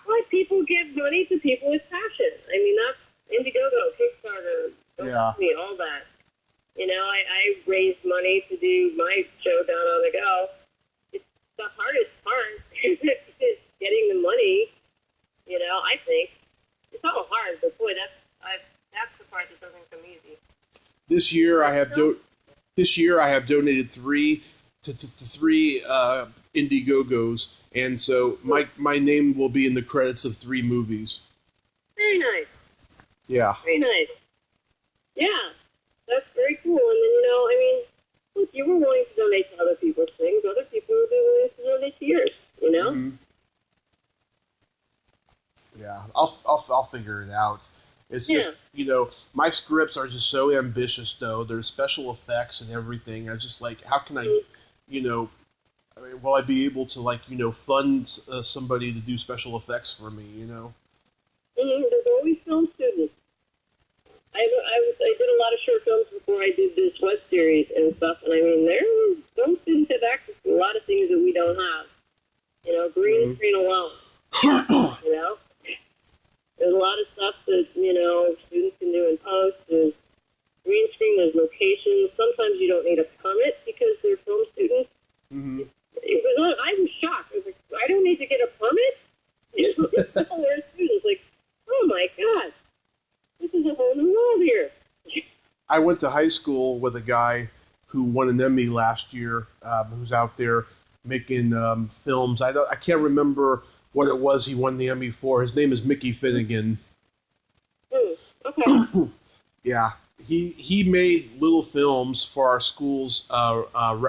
Like, people give money to people with passion. That's Indiegogo, Kickstarter, GoFundMe, all that. I raised money to do my show Down on the Go. It's the hardest part is getting the money. I think it's all hard, but boy, that's the part that doesn't come easy. This year I have donated three Indiegogos, and so my name will be in the credits of 3 movies. Very nice. Yeah. Very nice. Yeah, that's very cool. And then, if you were willing to donate to other people's things, other people would be willing to donate to yours, Mm-hmm. Yeah, I'll figure it out. It's just, my scripts are just so ambitious, though. There's special effects and everything. I'm just like, how can I, will I be able to, fund somebody to do special effects for me, There's always film students. I did a lot of short films before I did this web series and stuff, and film students have access to a lot of things that we don't have. Green screen alone. There's a lot of stuff that, students can do in post. There's green screen, there's locations. Sometimes you don't need a permit because they're film students. Mm-hmm. I was shocked. I was like, I don't need to get a permit? We're students. Like, oh my God. This is a whole new world here. I went to high school with a guy who won an Emmy last year, who's out there making films. I can't remember what it was he won the Emmy for. His name is Mickey Finnegan. Okay. Yeah, he made little films for our school's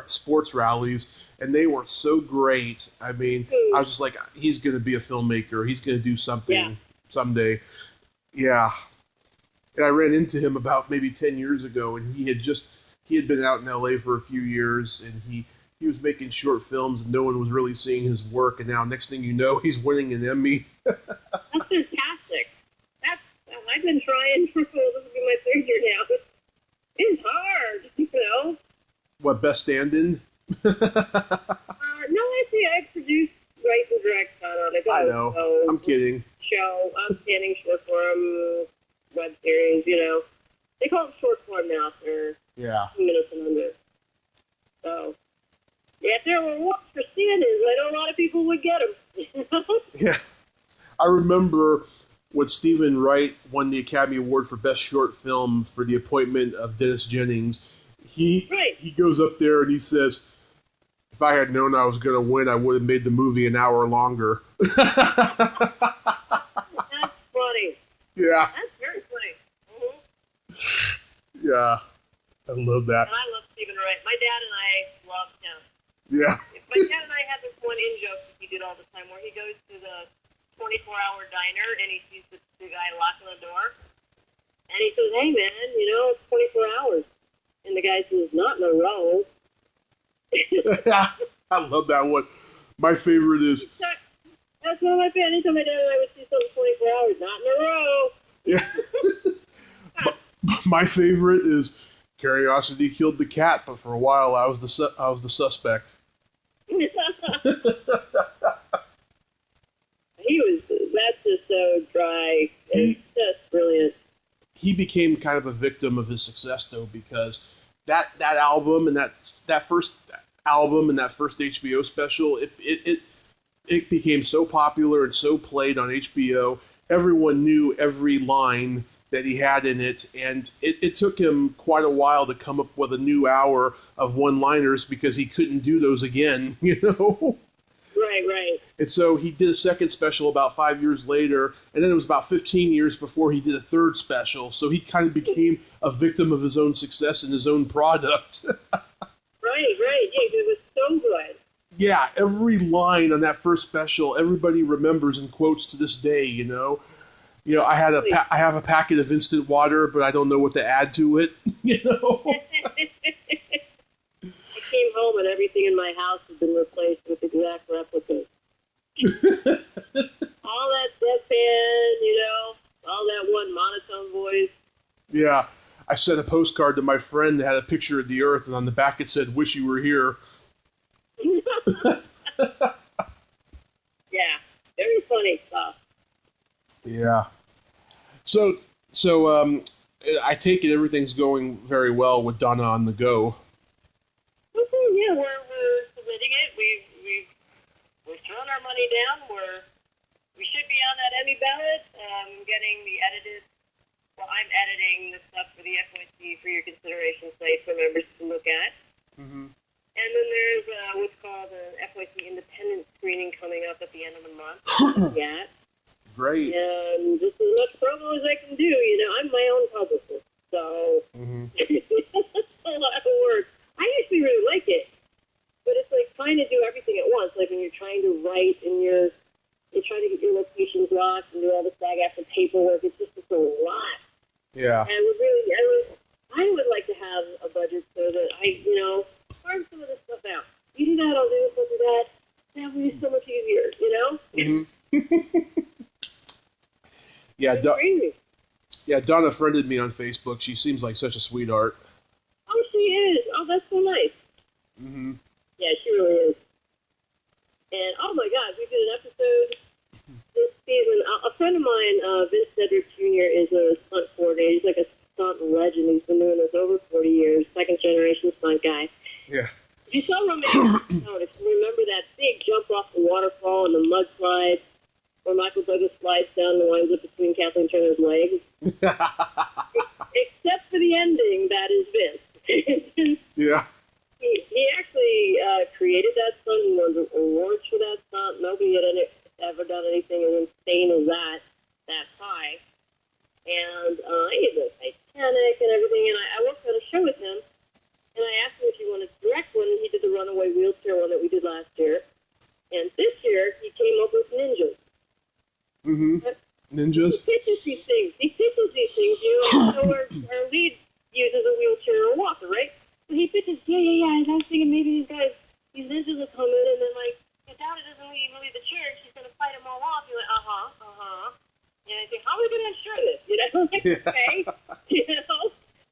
sports rallies, and they were so great. I was just like, he's going to be a filmmaker. He's going to do something someday. Yeah. And I ran into him about maybe 10 years ago, and he had been out in LA for a few years, and he was making short films, and no one was really seeing his work, and now next thing you know, he's winning an Emmy. That's fantastic. I've been trying for, this will be my 3rd year now. It's hard, What, best stand-in? No, I produce, write, and direct on it. I know. So I'm kidding. Show, outstanding short form web series, They call it short form now for 2 minutes and under. So, if there were awards for stand-ins, I know a lot of people would get them. Yeah. I remember when Stephen Wright won the Academy Award for Best Short Film for The Appointment of Dennis Jennings. He goes up there and he says, if I had known I was going to win, I would have made the movie an hour longer. That's funny. Yeah. That's very funny. Mm-hmm. Yeah. I love that. And I love Stephen Wright. My dad and I Yeah. My dad and I had this one in-joke that he did all the time where he goes to the 24-hour diner and he sees the guy locking the door. And he says, hey, man, it's 24 hours. And the guy says, not in a row. I love that one. My favorite is... That's one of my favorite. Anytime my dad and I would see something 24 hours, not in a row. Yeah. My favorite is Curiosity killed the cat, but for a while I was the suspect. That's just so dry. It's just brilliant. He became kind of a victim of his success, though, because that album and that first album and that first HBO special, it became so popular and so played on HBO. Everyone knew every line that he had in it, and it took him quite a while to come up with a new hour of one-liners because he couldn't do those again, Right. And so he did a second special about 5 years later, and then it was about 15 years before he did a third special. So he kind of became a victim of his own success and his own product. Right. Yeah, it was so good. Yeah, every line on that first special, everybody remembers and quotes to this day. I have a packet of instant water, but I don't know what to add to it. I came home and everything in my house had been replaced with exact replicas. All that deadpan, all that one monotone voice. Yeah, I sent a postcard to my friend that had a picture of the Earth, and on the back it said, "Wish you were here." Yeah, very funny stuff. Yeah. So I take it everything's going very well with Donna on the go. Yeah, we're submitting it. We've thrown our money down. We should be on that Emmy ballot. Getting the edited. Well, I'm editing the stuff for the FYC for your consideration site for members to look at. Mm-hmm. And then there's what's called an FYC independent screening coming up at the end of the month. Yeah. Great. And just as much promo as I can do. I'm my own publicist, so it's a lot of work. I actually really like it, but it's like trying to do everything at once. Like when you're trying to write and you're trying to get your locations locked and do all the SAG-AFTRA paperwork. It's a lot. Yeah. And I would like to have a budget so that I, farm some of this stuff out. You do that, I'll do this, I'll do that. That would be so much easier, Mm-hmm. Yeah, Donna friended me on Facebook. She seems like such a sweetheart. Oh, she is. Oh, that's so nice. Mm-hmm. Yeah, she really is. And, oh my God, we did an episode this season. A friend of mine, Vince Cedric Jr., is a stunt coordinator. He's like a stunt legend. He's been doing this over 40 years, second-generation stunt guy. Yeah. If you saw Romantic Stone, if you remember that big jump off the waterfall and the mudslide where Michael Douglas slides down and winds up between Kathleen Turner's legs? Except for the ending, that is Vince. Yeah. He actually created that stunt and won awards for that stunt. Nobody had ever done anything as insane as that high. And he did the Titanic and everything. And I worked on a show with him, and I asked him if he wanted to direct one, and he did the Runaway Wheelchair one that we did last year. And this year, he came up with Ninjas. Mm-hmm. Ninjas? He pitches these things. So our lead uses a wheelchair or a walker, right? So he pitches, yeah. And I was thinking maybe these ninjas will come in, and then, if Dowdy doesn't leave the chair, she's going to fight them all off. You're like, And I think, how are we going to ensure this? Okay.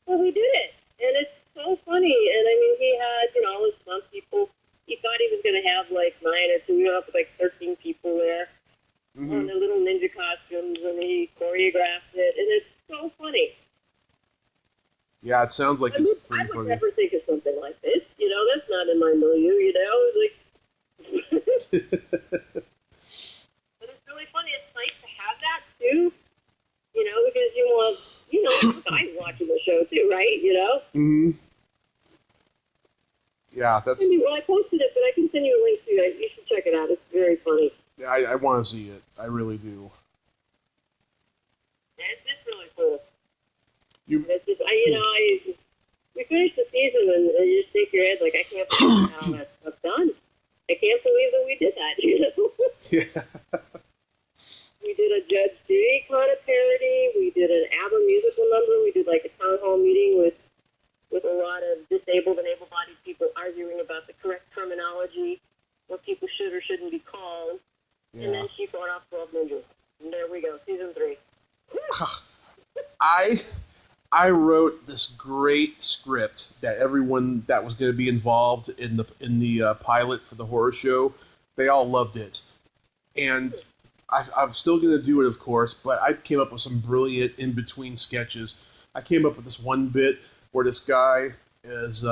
Well, we did it. And it's so funny. And, he had, all his stunt people. He thought he was going to have, 9 or 2. We went up with, 13 people there. Mm-hmm. On their little ninja costumes, and he choreographed it. And it's so funny. Yeah, it sounds like it's pretty funny. I would never think of something like this. That's not in my milieu, But it's really funny. It's nice to have that, too. Because you want, I'm watching the show, too, right? Mm-hmm. Yeah, that's... Well, I posted it, but I can send you a link to it. You should check it out. It's very funny. Yeah, I want to see it. I really do. Yeah, it's really cool. You... It's just, we finished the season, and you just shake your head like, I can't believe how that's done. I can't believe that we did that, you know? Yeah. We did a Judge Judy kind of parody. We did an ABBA musical number. We did like a town hall meeting with a lot of disabled and able-bodied people arguing about the correct terminology, what people should or shouldn't be called. Yeah. And then she fought off 12 ninjas. And there we go, season 3. I wrote this great script that everyone that was going to be involved in the pilot for the horror show, they all loved it. And I'm still going to do it, of course, but I came up with some brilliant in-between sketches. I came up with this one bit where this guy is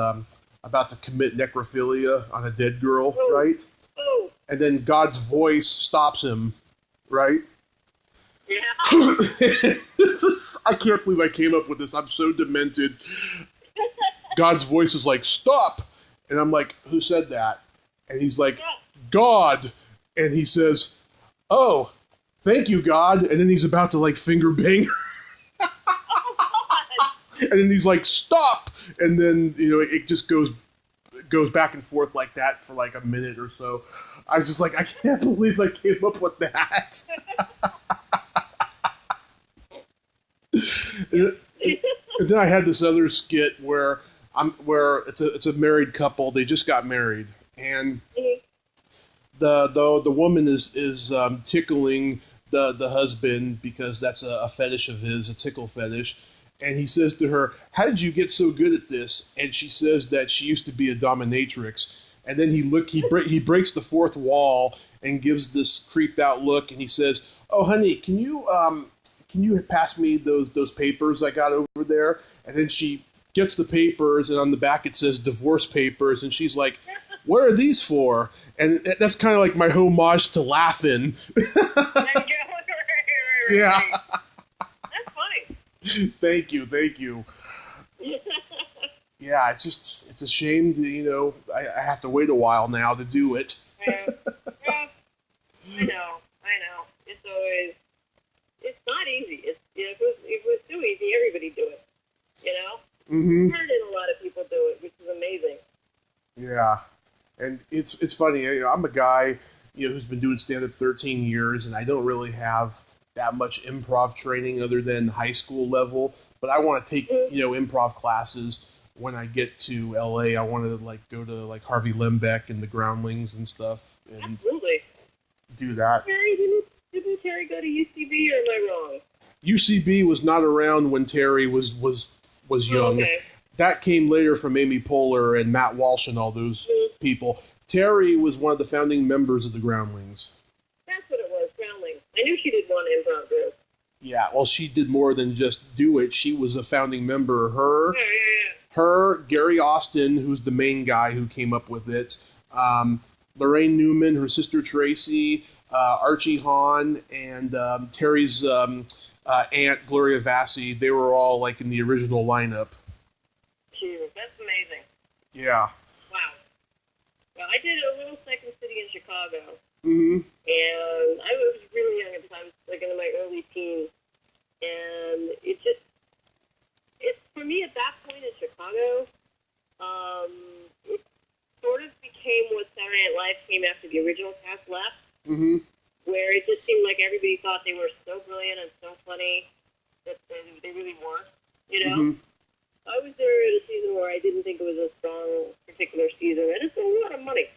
about to commit necrophilia on a dead girl, right? Oh. And then God's voice stops him, right? Yeah. I can't believe I came up with this. I'm so demented. God's voice is like, stop! And I'm like, who said that? And he's like, God! And he says, oh, thank you, God. And then he's about to, like, finger bang her. And then he's like, stop! And then, you know, it just goes back and forth like that for, like, a minute or so. I was just like, I can't believe I came up with that. And then I had this other skit where it's a married couple. They just got married, and the woman is tickling the husband because that's a fetish of his, a tickle fetish. And he says to her, "How did you get so good at this?" And she says that she used to be a dominatrix. And then he breaks the fourth wall and gives this creeped out look, and he says, "Oh, honey, can you pass me those papers I got over there?" And then she gets the papers, and on the back it says divorce papers, and she's like, "What are these for?" And that's kind of like my homage to Laughing. Yeah. That's funny. Thank you. Yeah, it's a shame that, you know, I have to wait a while now to do it. Yeah. I know. It's not easy. If it was too easy, everybody'd do it. You know? Mm-hmm. I've heard a lot of people do it, which is amazing. Yeah. And it's funny, you know, I'm a guy, you know, who's been doing stand-up 13 years, and I don't really have that much improv training other than high school level, but I want to take, you know, improv classes when I get to LA. I want to, like, go to, like, Harvey Lembeck and the Groundlings and stuff. And absolutely. Do that. Didn't Terry go to UCB, or am I wrong? UCB was not around when Terry was young. Okay. That came later from Amy Poehler and Matt Walsh and all those people. Terry was one of the founding members of the Groundlings. That's what it was, Groundlings. I knew she did one improv group. Yeah, well, she did more than just do it. She was a founding member. Yeah. Her, Gary Austin, who's the main guy who came up with it, Lorraine Newman, her sister Tracy, Archie Hahn, and Terry's aunt, Gloria Vassie. They were all, like, in the original lineup. Jesus, that's amazing. Yeah. Wow. Well, I did a little Second City in Chicago. Mm-hmm. And I was really young at the time. I was, like, in my early teens. And it's for me at that point in Chicago, it sort of became what Saturday Night Live came after the original cast left. Mm-hmm. Where it just seemed like everybody thought they were so brilliant and so funny that they really weren't, you know? Mm-hmm. I was there in a season where I didn't think it was a strong particular season, and it's a lot of money.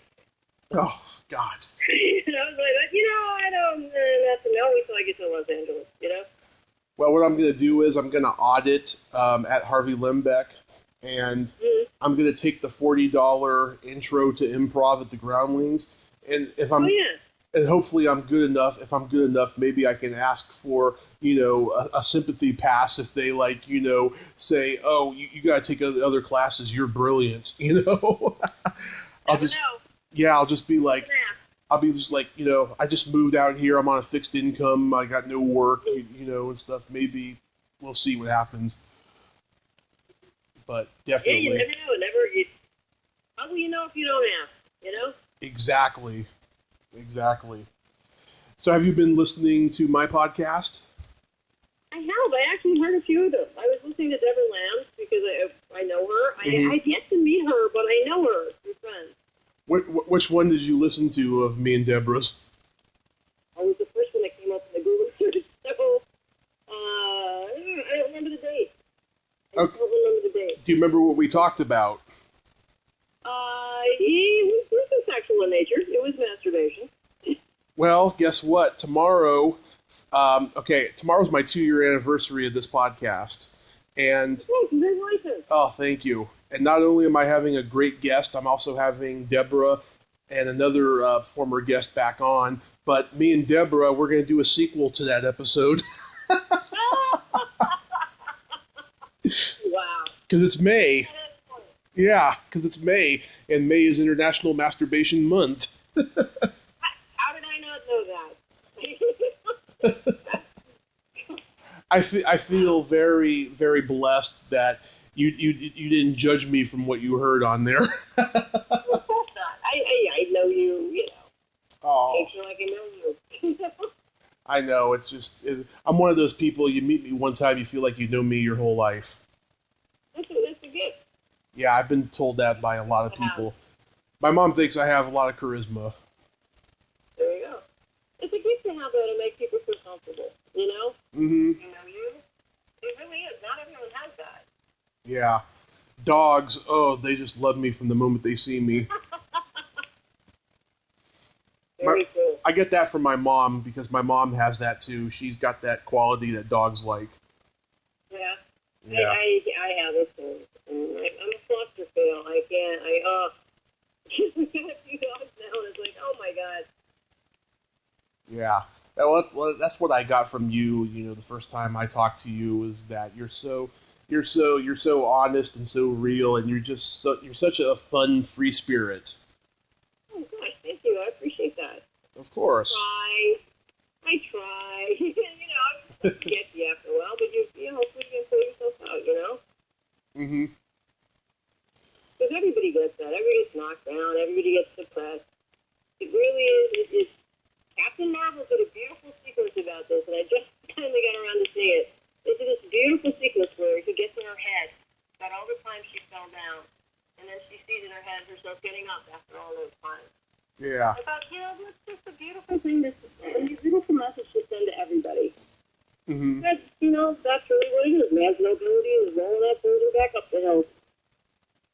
Oh, God. And I was like, you know, I don't, that's no, wait till I get to Los Angeles, you know? Well, what I'm going to do is I'm going to audit at Harvey Lembeck, and I'm going to take the $40 intro to improv at the Groundlings, and if I'm... And hopefully I'm good enough. If I'm good enough, maybe I can ask for, you know, a sympathy pass if they, like, you know, say, oh, you got to take other classes. You're brilliant, you know. I'll just be like, you know, I just moved out here. I'm on a fixed income. I got no work, you know, and stuff. Maybe we'll see what happens. But definitely. Yeah, you never know. How will you know if you don't ask, you know? Exactly. So have you been listening to my podcast? I have. I actually heard a few of them. I was listening to Deborah Lamb's because I know her. I've yet to meet her, but I know her. We're friends. Which one did you listen to of me and Deborah's? I was the first one that came up in the Google search, so I don't remember the date. I don't remember the date. Do you remember what we talked about? It was sexual in nature. It was masturbation. Well, guess what? Tomorrow, tomorrow's my 2-year anniversary of this podcast. And oh, congratulations. Oh, thank you. And not only am I having a great guest, I'm also having Deborah and another former guest back on. But me and Deborah, we're going to do a sequel to that episode. Wow. Because it's May. Yeah, because it's May, and May is International Masturbation Month. How did I not know that? I feel very, very blessed that you didn't judge me from what you heard on there. Of course not. I know you, you know. Oh. Make sure like I know you. I know, it's just, I'm one of those people, you meet me one time, you feel like you know me your whole life. That's a gift. Yeah, I've been told that by a lot of people. My mom thinks I have a lot of charisma. There you go. It's a gift to have that to make people feel comfortable, you know? Mm-hmm. You know you? It really is. Not everyone has that. Yeah. Dogs, they just love me from the moment they see me. Very cool. I get that from my mom because my mom has that too. She's got that quality that dogs like. Yeah. Yeah. I have it too. I'm a foster fail. I can't. I've got a few dogs now, and it's like, oh my god. Yeah. Well, that's what I got from you. You know, the first time I talked to you was that you're so honest and so real, and you're such a fun, free spirit. Oh gosh, thank you. I appreciate that. Of course. I try. You know, I get you after a while, but hopefully you can pull yourself out. You know. Mm-hmm. Because everybody gets that. Everybody gets knocked down. Everybody gets depressed. It really is. It's Captain Marvel did a beautiful sequence about this, and I just finally got around to see it. They did this beautiful sequence where he gets in her head about all the times she fell down, and then she sees in her head herself getting up after all those times. Yeah. I thought, that's just a beautiful thing to say, and a beautiful message to send to everybody. Mm-hmm. That's really what it is. Man's nobility is rolling that boulder back up the hill.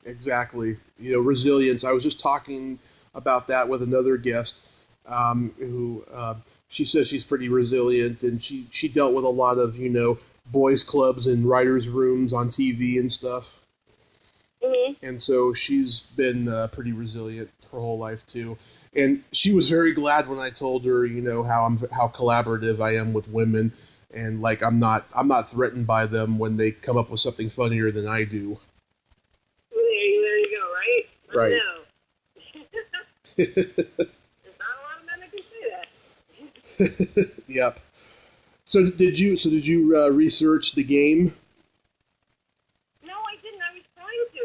Exactly. You know, resilience. I was just talking about that with another guest who she says she's pretty resilient, and she dealt with a lot of, boys clubs and writers' rooms on TV and stuff. Mm-hmm. And so she's been pretty resilient her whole life too. And she was very glad when I told her, how collaborative I am with women, and like I'm not threatened by them when they come up with something funnier than I do. There you go, right? Right. I know. There's not a lot of men that can say that. Yep. So did you research the game? No, I didn't. I was trying to,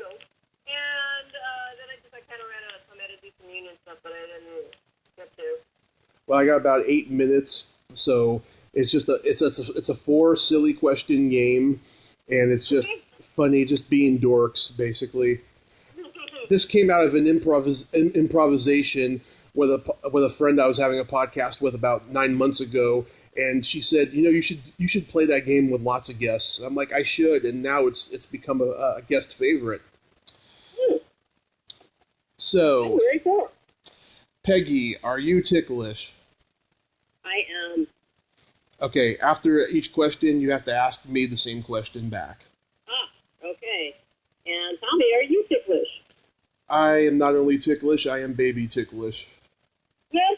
and then I kind of ran out of time. I had to do some union stuff, but I didn't get to. Well, I got about 8 minutes, so it's just it's a 4 silly question game, and it's just funny, just being dorks, basically. This came out of an improvisation with a friend I was having a podcast with about 9 months ago, and she said, you should play that game with lots of guests. I'm like, I should, and now it's become a guest favorite. So, very cool. Peggy, are you ticklish? I am. Okay, after each question, you have to ask me the same question back. Okay. And Tommy, are you ticklish? I am not only ticklish, I am baby ticklish. Yes.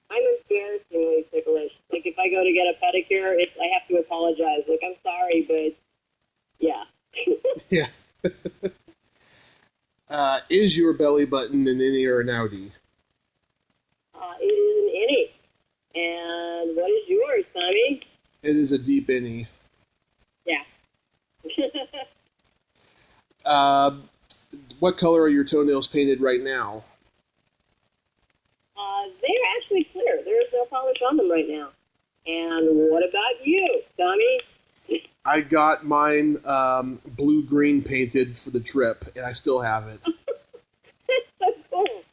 I'm embarrassingly ticklish. Like, if I go to get a pedicure, I have to apologize. Like, I'm sorry, but yeah. Yeah. Is your belly button an innie or an outie? It is an innie. And what is yours, Tommy? It is a deep innie. Yeah. What color are your toenails painted right now? They're actually clear. There is no polish on them right now. And what about you, Tommy? I got mine blue-green painted for the trip, and I still have it. That's cool.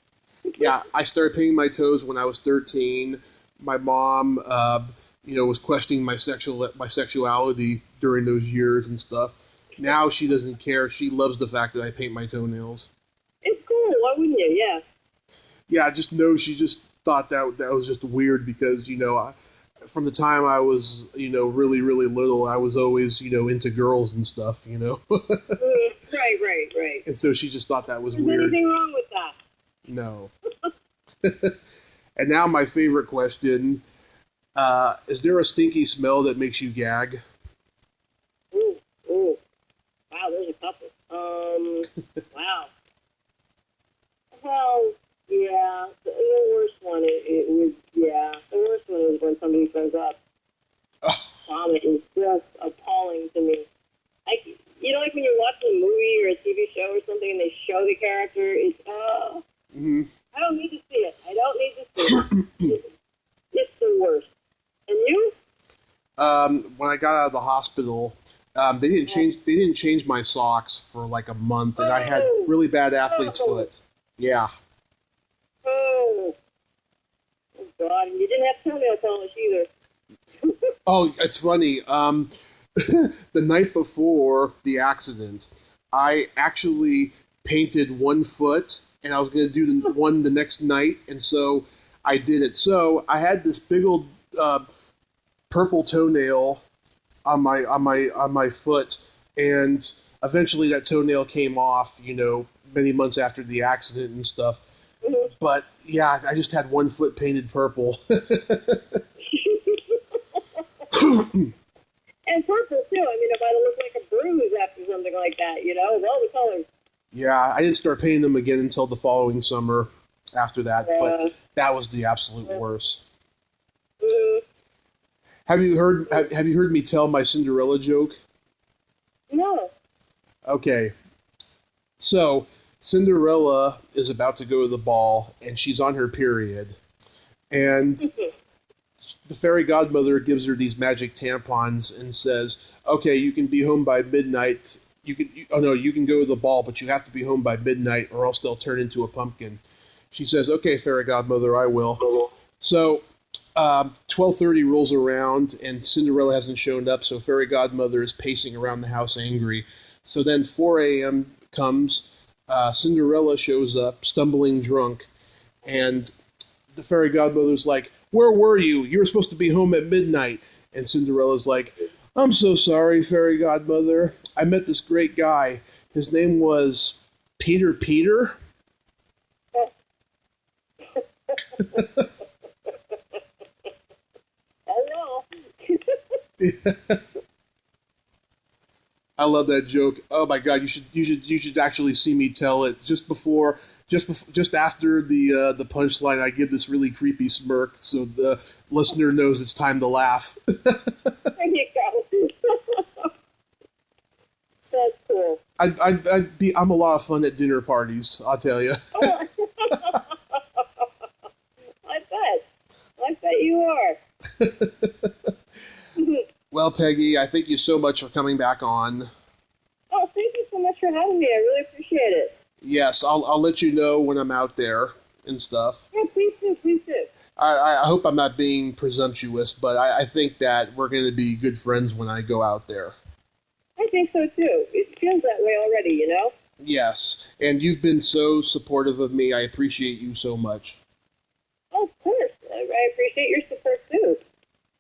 Yeah, I started painting my toes when I was 13. My mom, was questioning my sexuality during those years and stuff. Now she doesn't care. She loves the fact that I paint my toenails. It's cool. Why wouldn't you? Yeah. Yeah, just know she just thought that was just weird because, from the time I was, really, really little, I was always, into girls and stuff. Right. And so she just thought that was There's weird. anything wrong with that? No. And now my favorite question, is there a stinky smell that makes you gag? Ooh. Wow, there's a couple. Wow. Well, yeah, the worst one, the worst one is when somebody throws up. Vomit is just appalling to me. Like, like when you're watching a movie or a TV show or something and they show the character, it's, I don't need to see it. It's the worst. And you? When I got out of the hospital, they didn't change my socks for like a month, and I had really bad athlete's foot. Yeah. Oh God! And you didn't have toenail polish either. Oh, it's funny. The night before the accident, I actually painted one foot, and I was going to do the next night, and so I did it. So I had this big old purple toenail on my foot, and eventually that toenail came off. Many months after the accident and stuff. Mm-hmm. But yeah, I just had one foot painted purple. And purple too. I mean, it might have looked like a bruise after something like that. All the colors. Yeah, I didn't start painting them again until the following summer. After that, but that was the absolute worst. Mm-hmm. Have you heard me tell my Cinderella joke? No. Okay, so Cinderella is about to go to the ball, and she's on her period, and the fairy godmother gives her these magic tampons and says, "Okay, you can be home by midnight. You can go to the ball, but you have to be home by midnight, or else they'll turn into a pumpkin." She says, "Okay, fairy godmother, I will." So 12:30 rolls around, and Cinderella hasn't shown up, so fairy godmother is pacing around the house angry. So then 4 a.m. comes, Cinderella shows up, stumbling drunk, and the fairy godmother's like, "Where were you? You were supposed to be home at midnight." And Cinderella's like, "I'm so sorry, fairy godmother. I met this great guy. His name was Peter." Hello. I love that joke. Oh my God, you should actually see me tell it just after the punchline. I give this really creepy smirk so the listener knows it's time to laugh. There you go. That's cool. I'm a lot of fun at dinner parties, I'll tell you. Oh. I bet you are. Well, Peggy, I thank you so much for coming back on. Oh, thank you so much for having me. I really appreciate it. Yes, I'll let you know when I'm out there and stuff. Yeah, please do. I hope I'm not being presumptuous, but I think that we're going to be good friends when I go out there. I think so, too. It feels that way already, Yes, and you've been so supportive of me. I appreciate you so much. Oh, of course. I appreciate your support, too.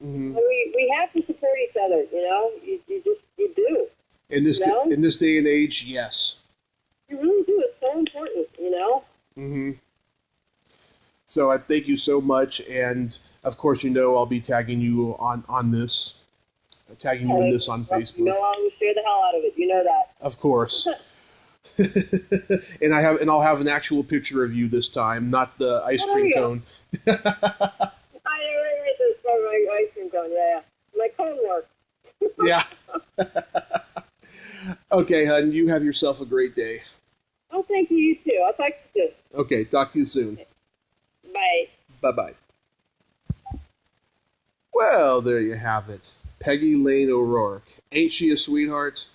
Mm-hmm. We have to support each other, You do. In this day and age, yes. You really do. It's so important, Mm-hmm. So I thank you so much, and of course, I'll be tagging you on this, tagging you in this on Facebook. I will share the hell out of it. You know that. Of course. and I'll have an actual picture of you this time, not the ice cream cone. I read this from my ice cream cone. Yeah. My cone work. Yeah. Okay, hon. You have yourself a great day. Oh, thank you. You too. I'll talk to you soon. Okay. Talk to you soon. Bye. Bye-bye. Well, there you have it. Peggy Lane O Rourke. Ain't she a sweetheart?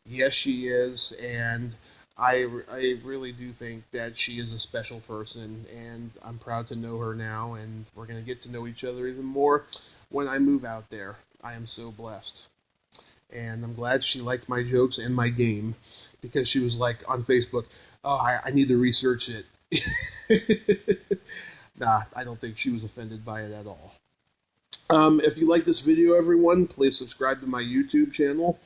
Yes, she is, and I really do think that she is a special person, and I'm proud to know her now, and we're going to get to know each other even more when I move out there. I am so blessed. And I'm glad she liked my jokes and my game, because she was like on Facebook, oh, I need to research it. Nah, I don't think she was offended by it at all. If you like this video, everyone, please subscribe to my YouTube channel.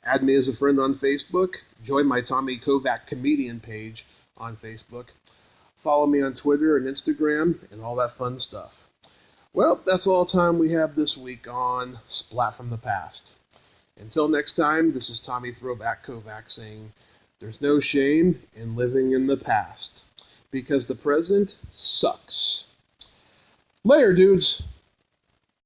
Add me as a friend on Facebook. Join my Tommy Kovac comedian page on Facebook. Follow me on Twitter and Instagram and all that fun stuff. Well, that's all the time we have this week on Splat from the Past. Until next time, this is Tommy Throwback Kovac saying, there's no shame in living in the past, because the present sucks. Later, dudes.